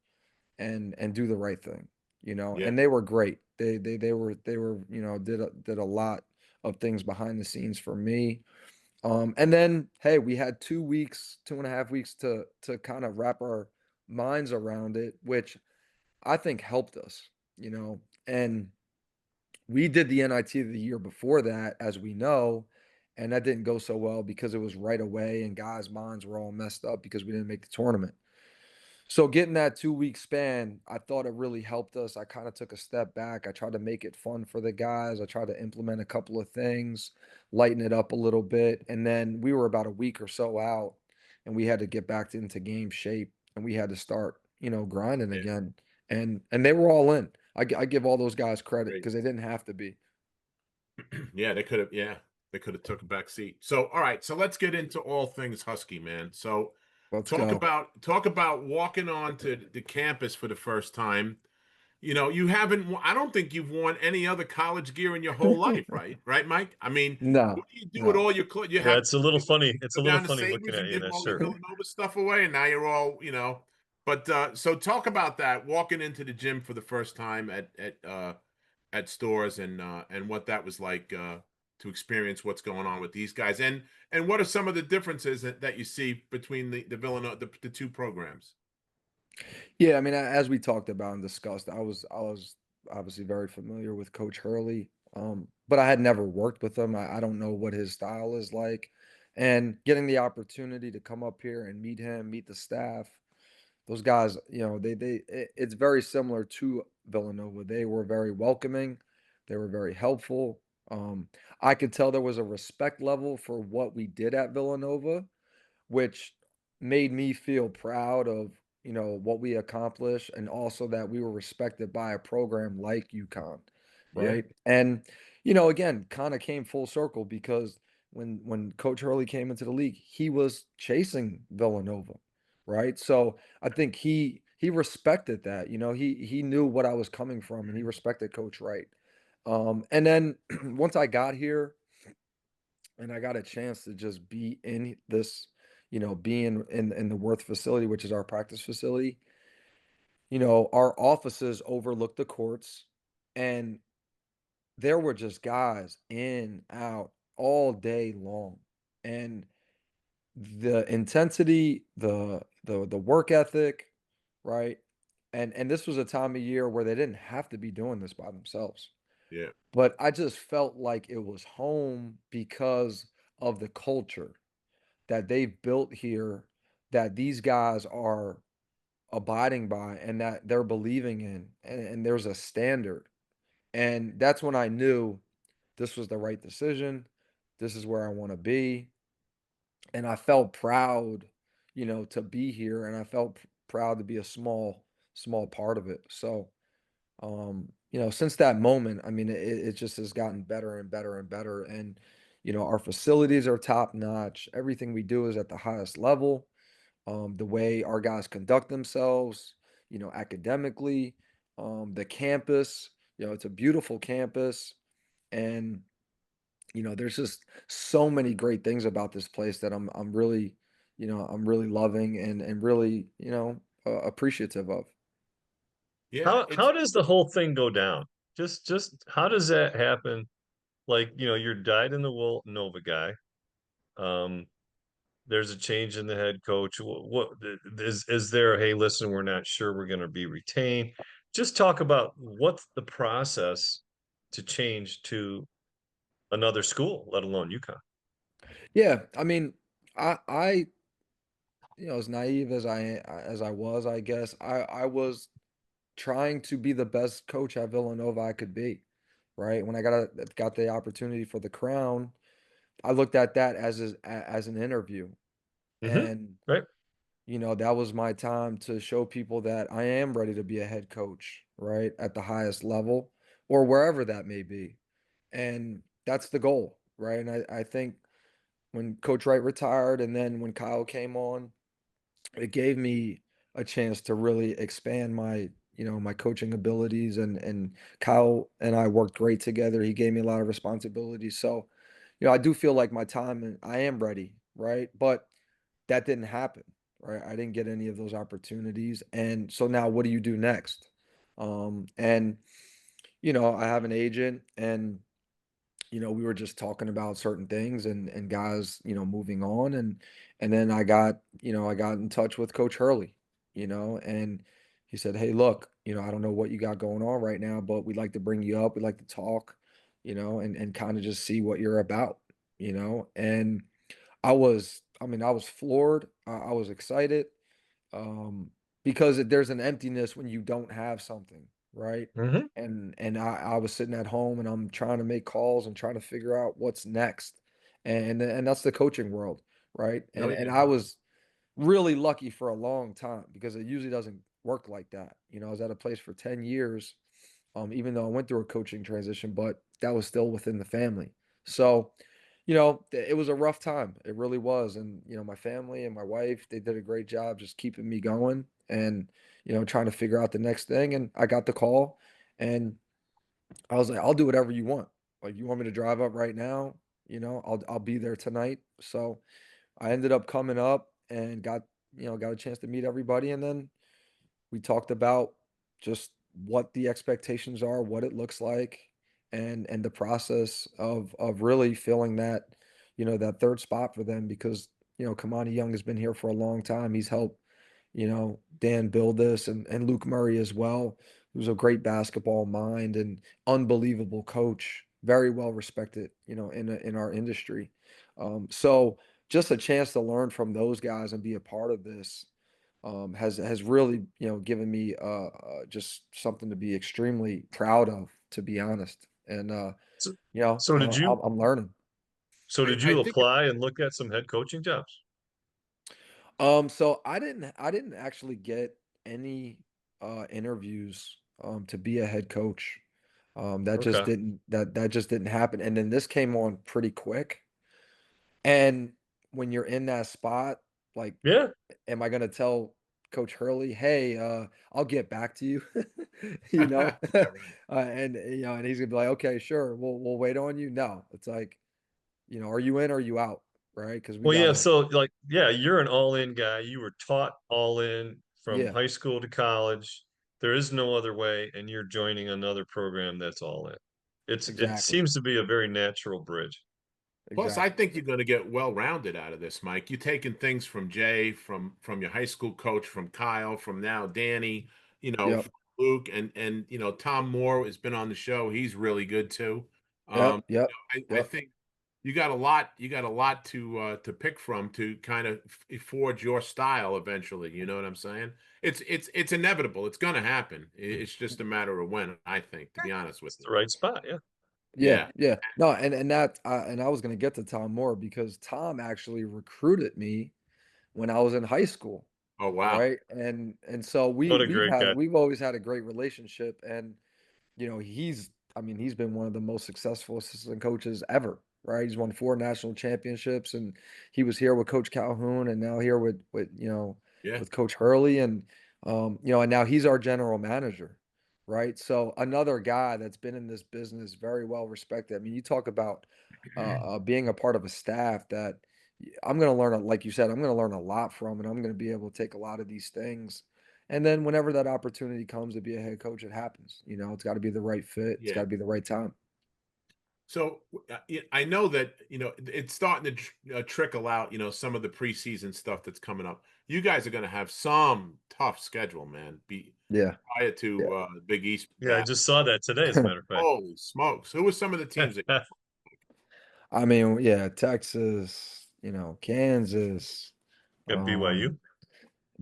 and do the right thing, yeah, And they were great. They were did a lot of things behind the scenes for me. And then hey, we had 2 weeks, 2.5 weeks to kind of wrap our minds around it, which I think helped us, and we did the NIT the year before that, as we know, and that didn't go so well because it was right away and guys' minds were all messed up because we didn't make the tournament. So getting that 2 week span, I thought it really helped us. I kind of took a step back. I tried to make it fun for the guys. I tried to implement a couple of things, lighten it up a little bit. And then we were about a week or so out and we had to get back into game shape and we had to start, grinding yeah. again. And they were all in. I give all those guys credit Great. because they didn't have to be. Yeah, they could have. Yeah, they could have took a back seat. So, all right. So let's get into all things Husky, man. So, Let's talk go. about talk about walking onto the campus for the first time. You haven't. I don't think you've worn any other college gear in your whole life, right? Right, Mike? I mean, what No, do you do with no. all your clothes? You Yeah, have it's a little funny. It's a go little down to funny looking Savers at and you in give that all your shirt. Villanova stuff away, and now you're all. But so talk about that walking into the gym for the first time at stores and what that was like to experience what's going on with these guys and what are some of the differences that you see between the Villanova the two programs. Yeah, I mean, as we talked about and discussed, I was obviously very familiar with Coach Hurley, but I had never worked with him. I don't know what his style is like, and getting the opportunity to come up here and meet him, meet the staff, those guys, it's very similar to Villanova. They were very welcoming, they were very helpful. Um, I could tell there was a respect level for what we did at Villanova, which made me feel proud of what we accomplished and also that we were respected by a program like UConn, Yeah, right? And again, kind of came full circle because when Coach Hurley came into the league, he was chasing Villanova, right? So I think he respected that. He knew what I was coming from and he respected Coach Wright. And then once I got here and I got a chance to just be in this, be in the Worth facility, which is our practice facility. Our offices overlook the courts, and there were just guys in, out all day long. And the intensity, the work ethic, right? And this was a time of year where they didn't have to be doing this by themselves. yeah, But I just felt like it was home because of the culture that they've built here that these guys are abiding by and that they're believing in and there's a standard. And that's when I knew this was the right decision. This is where I want to be. And I felt proud, to be here and I felt proud to be a small small part of it. So, since that moment, I mean, it just has gotten better and better and better. And, our facilities are top notch. Everything we do is at the highest level. The way our guys conduct themselves, academically, the campus, it's a beautiful campus. And, there's just so many great things about this place that I'm really, I'm really loving and really, appreciative of. Yeah, How does the whole thing go down? Just how does that happen? Like, you're dyed in the wool Nova guy. Um, there's a change in the head coach. What is there? Hey, listen, we're not sure we're going to be retained. Just talk about what's the process to change to another school, let alone UConn. Yeah, I mean, I as naive as I was, I guess I was trying to be the best coach at Villanova I could be, right? When I got the opportunity for the crown, I looked at that as an interview, and Right? that was my time to show people that I am ready to be a head coach, right, at the highest level or wherever that may be, and that's the goal, right? And I think when Coach Wright retired, and then when Kyle came on, it gave me a chance to really expand my my coaching abilities, and Kyle and I worked great together. He gave me a lot of responsibilities. So, I do feel like my time and I am ready, right? But that didn't happen, right? I didn't get any of those opportunities. And so now what do you do next? And I have an agent, and we were just talking about certain things, and guys, moving on, and then I got in touch with Coach Hurley, and he said, "Hey, look, I don't know what you got going on right now, but we'd like to bring you up. We'd like to talk, and kind of just see what you're about, And I was floored. I was excited, um, because there's an emptiness when you don't have something, right? Hmm. And I was sitting at home, and I'm trying to make calls and trying to figure out what's next, and that's the coaching world, right? no, And yeah. I was really lucky for a long time because it usually doesn't work like that. I was at a place for 10 years, even though I went through a coaching transition, but that was still within the family. So, it was a rough time. It really was. And, my family and my wife, they did a great job just keeping me going and, trying to figure out the next thing. And I got the call, and I was like, I'll do whatever you want. Like, you want me to drive up right now? I'll be there tonight. So I ended up coming up and got a chance to meet everybody. And then we talked about just what the expectations are, what it looks like, and the process of really filling that, that third spot for them because, Kamani Young has been here for a long time. He's helped, Dan build this, and Luke Murray as well, who's a great basketball mind and unbelievable coach, very well respected, in our industry. So just a chance to learn from those guys and be a part of this, has really, given me just something to be extremely proud of, to be honest. And So, so did you I'm learning. so did I you think apply and look at some head coaching jobs? So I didn't actually get any interviews to be a head coach. Okay. That just didn't happen. And then this came on pretty quick. And when you're in that spot, like, Yeah. am I gonna tell Coach Hurley, "Hey, I'll get back to you," you know? yeah, right. And, and he's gonna be like, "Okay, sure, we'll wait on you." No, it's like, are you in or are you out, right? Because we Well, yeah, gotta so like, yeah, you're an all-in guy. You were taught all in from yeah, high school to college. There is no other way, and you're joining another program that's all in. It exactly, seems to be a very natural bridge. Plus, I exactly. think you're going to get well-rounded out of this, Mike. You're taking things from Jay, from your high school coach, from Kyle, from now Danny, Yep, from Luke, and Tom Moore has been on the show. He's really good too. yep, yep, I yep. think you got a lot. You got a lot to pick from to kind of forge your style eventually. You know what I'm saying? It's inevitable. It's going to happen. It's just a matter of when. I think, to be honest with It's you. the right spot. Yeah. Yeah, Yeah. yeah. No, and I was gonna get to Tom Moore because Tom actually recruited me when I was in high school. Oh, wow. right? And so What a great guy. we've always had a great relationship, and I mean, he's been one of the most successful assistant coaches ever, right? He's won 4 national championships, and he was here with Coach Calhoun, and now here Yeah. with Coach Hurley, and and now he's our general manager, right? So another guy that's been in this business, very well respected. I mean, you talk about being a part of a staff that I'm going to like you said, I'm going to learn a lot from, and I'm going to be able to take a lot of these things. And then whenever that opportunity comes to be a head coach, it happens. It's got to be the right fit. It's got Yeah. to be the right time. So I know that it's starting to trickle out. Some of the preseason stuff that's coming up. You guys are going to have some tough schedule, man. Be Yeah. prior to Yeah. Big East Yeah, I battle. just saw that today, as a matter of fact. Holy smokes! Who were some of the teams that? I mean, yeah, Texas, Kansas, Got BYU. um,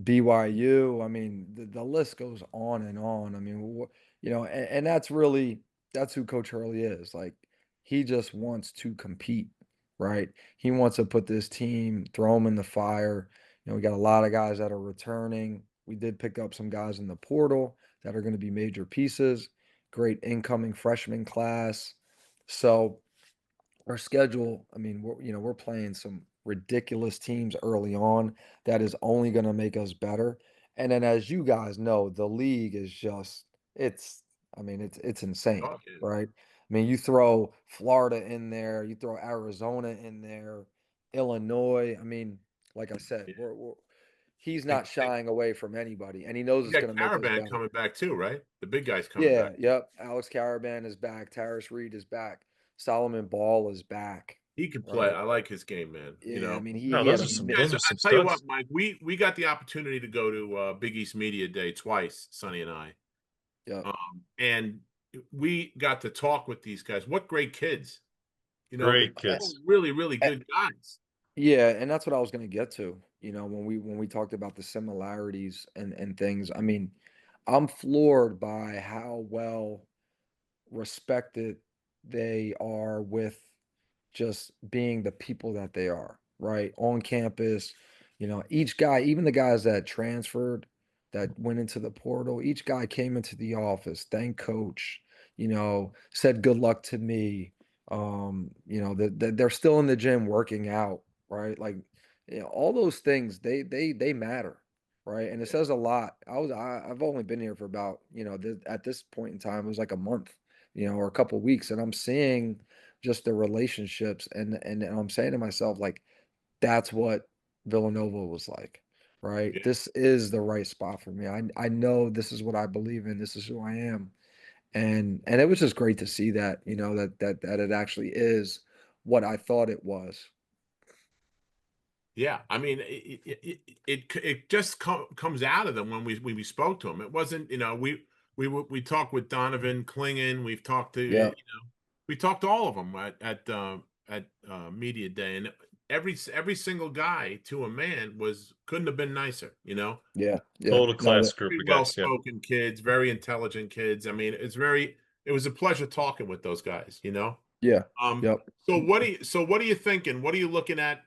BYU. I mean, the list goes on and on. I mean, and that's who Coach Hurley is. Like, he just wants to compete, right? He wants to put this team, throw them in the fire. We got a lot of guys that are returning. We did pick up some guys in the portal that are going to be major pieces. Great incoming freshman class. So our schedule, I mean, we're playing some ridiculous teams early on that is only going to make us better. And then, as you guys know, the league is just it's I mean, it's insane, Oh, yeah. right? I mean, you throw Florida in there, you throw Arizona in there, Illinois. I mean, like I said, Yeah. he's And, not shying away from anybody, and he knows you it's got going to make us Caravan better. coming back too, right? The big guy's coming Yeah, back. yep. Alex Caravan is back. Terrace Reed is back. Solomon Ball is back. He can play. Right. I like his game, man. Yeah, I mean, No, he had a These mi guys. those are I some tell you what, studs. Mike. We got the opportunity to go to Big East Media Day twice, Sonny and I, Yep. and we got to talk with these guys. What great kids! They're Great Eh, all kids. really, really eh, good guys. yeah, and that's what I was gonna get to, when we talked about the similarities and things. I mean, I'm floored by how well respected they are with just being the people that they are, right? On campus, each guy, even the guys that transferred, that went into the portal, each guy came into the office, thanked coach, said good luck to me. That they're still in the gym working out, right? Like, all those things, they matter, right? And it says a lot. I've only been here for about, at this point in time, it was like a month, or a couple weeks, and I'm seeing just the relationships, and I'm saying to myself, like, that's what Villanova was like, right? Yeah, This is the right spot for me. I know this is what I believe in. This is who I am. And it was just great to see that, that it actually is what I thought it was. yeah. I mean, it just comes out of them when we spoke to them. It wasn't, we talked with Donovan Klingon. We've talked to Yeah. we talked to all of them at media day, and every single guy to a man couldn't have been nicer. Yeah. Yeah. Total No, class group Very of well guys. Yeah. spoken kids, very intelligent kids. I mean, it was a pleasure talking with those guys. yeah. Um, Yep. so what are you thinking? What are you looking at?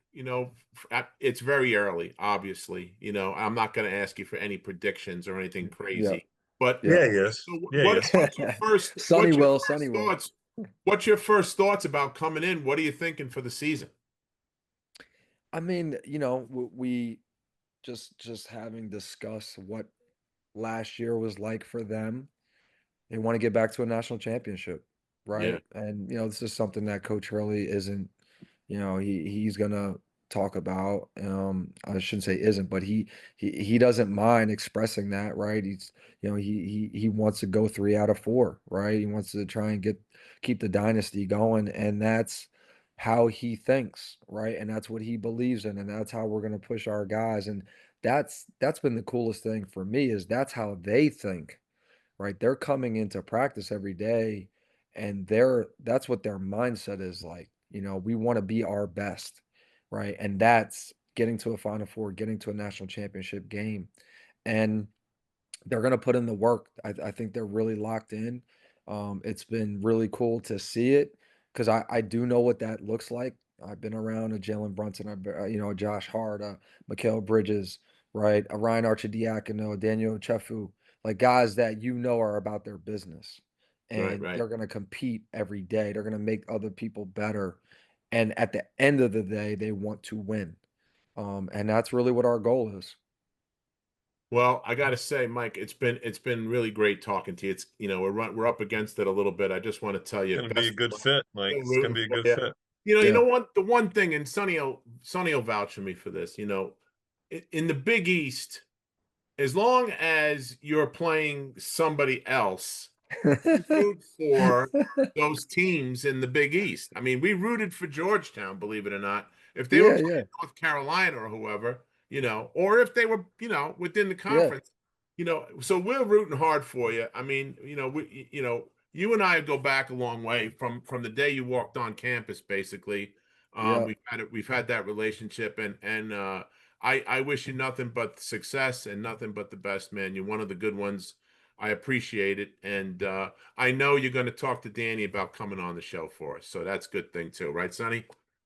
It's very early, obviously. I'm not going to ask you for any predictions or anything Yep. crazy. But Yeah, Yep. yes. so Yeah, yes. Sunny will, Sunny first will. thoughts? What's your first thoughts about coming in? What are you thinking for the season? I mean, we just having discussed what last year was like for them. They want to get back to a national championship, Yeah, right? And this is something that Coach Hurley isn't, he's gonna talk about. I shouldn't say isn't, but he doesn't mind expressing that, right? He's he wants to go 3 out of 4, right? He wants to try and keep the dynasty going, and that's how he thinks, right? And that's what he believes in, and that's how we're gonna push our guys. And that's been the coolest thing for me, is that's how they think, right? They're coming into practice every day, and that's what their mindset is like. We want to be our best, right? And that's getting to a Final Four, getting to a national championship game. And they're going to put in the work. I think they're really locked in. It's been really cool to see it, because I do know what that looks like. I've been around a Jalen Brunson, a Josh Hart, a Mikal Bridges, right? A Ryan Archidiakono, a Daniel Chefu, like guys that you know are about their business Right, and right. they're going to compete every day. They're going to make other people better. And at the end of the day, they want to win. And that's really what our goal is. Well, I got to say, Mike, it's been really great talking to you. It's we're up against it a little bit. I just want to tell you, Gonna be a best good of luck. fit, Mike. Still It's gonna rooting be a for good you. fit. You know Yeah. what? The one thing, and Sonny will vouch for me for this. In the Big East, as long as you're playing somebody else, you root for those teams in the Big East. I mean, we rooted for Georgetown, believe it or not. If they were Yeah, yeah, playing North Carolina or whoever, or if they were, within the yeah, conference, so we're rooting hard for you. I mean, you and I go back a long way from the day you walked on campus, basically. yeah. We've had that relationship, and I wish you nothing but success and nothing but the best, man. You're one of the good ones. I appreciate it, and I know you're going to talk to Danny about coming on the show for us, so that's a good thing too, right, Sonny?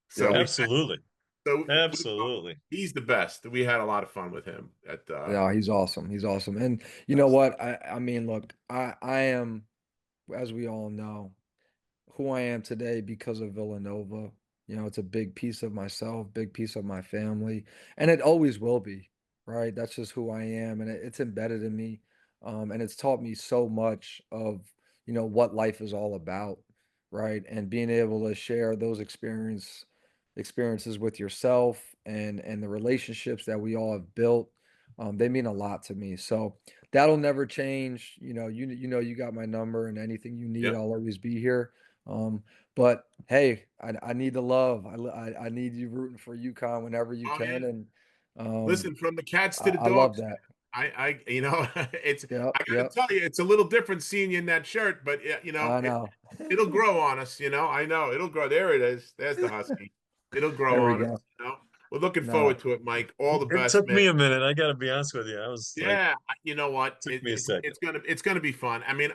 So Yeah. Absolutely. so Absolutely. he's the best. We had a lot of fun with him at No, he's awesome. He's awesome. And you know what? I mean, look, I am, as we all know, who I am today because of Villanova. It's a big piece of myself, big piece of my family, and it always will be, right? That's just who I am, and it's embedded in me, and it's taught me so much of what life is all about, right? And being able to share those experiences with yourself and the relationships that we all have built, they mean a lot to me. So that'll never change. You got my number, and anything you need, Yep. I'll always be here. But hey, I need the love. I need you rooting for UConn whenever you Oh yeah. can. And Listen, from the cats to the I love dogs, that. man. It's. Yep, I got to yep. tell you, it's a little different seeing you in that shirt, but I know. it'll grow on us. I know it'll grow. There it is. There's the husky. It'll grow There we on us. go. We're looking No, forward to it, Mike. All the It best, took man. me a minute. I gotta be honest with you. I was like, Yeah, you know what? took me a second. It's gonna be fun. I mean,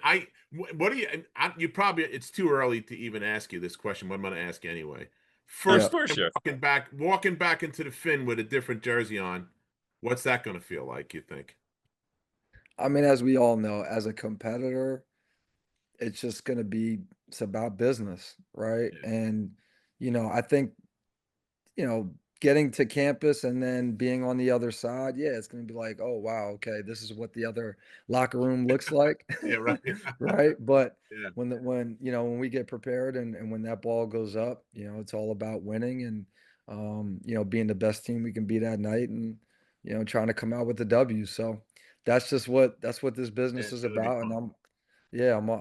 what do you probably it's too early to even ask you this question, but I'm gonna ask you anyway. Of First yeah. course, time sure. walking back into the Finn with a different jersey on, what's that gonna feel like, you think? I mean, as we all know, as a competitor, it's just it's about business, right? Yeah. And I think getting to campus and then being on the other side, yeah, it's going to be like, oh, wow, okay, this is what the other locker room looks like. Yeah, right. Right. But Yeah. when we get prepared and when that ball goes up, it's all about winning and, being the best team we can be that night and, trying to come out with the W. So that's what this Yeah, business it's is gonna be about. And fun.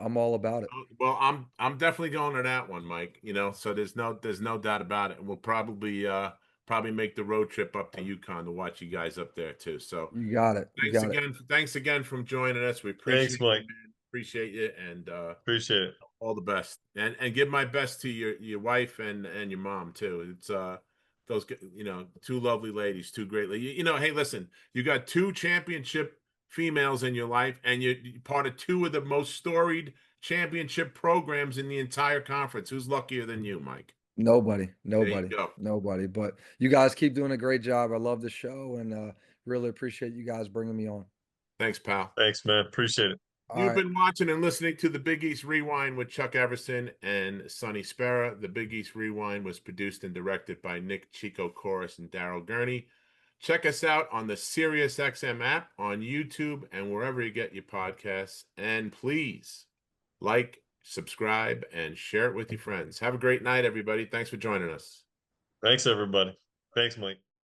I'm all about it. Well, I'm definitely going to that one, Mike. So there's no doubt about it. And we'll probably make the road trip up to UConn to watch you guys up there too. So You got it. You got it. thanks again from joining us. We Thanks, appreciate you, Mike. man. Appreciate you, and Appreciate it. all the best. And give my best to your wife and your mom too. It's those two lovely ladies, two great ladies. Hey, listen, you got two championship females in your life, and you're part of two of the most storied championship programs in the entire conference. Who's luckier than you, Mike? Nobody, There you nobody, go. nobody. But you guys keep doing a great job. I love the show and really appreciate you guys bringing me on. Thanks, pal. Thanks, man. Appreciate it. All You've right. been watching and listening to the Big East Rewind with Chuck Everson and Sonny Spera. The Big East Rewind was produced and directed by Nick Chico Chorus and Daryl Gurney. Check us out on the SiriusXM app, on YouTube, and wherever you get your podcasts. And please like, subscribe, and share it with your friends. Have a great night, everybody. Thanks for joining us. Thanks, everybody. Thanks, Mike.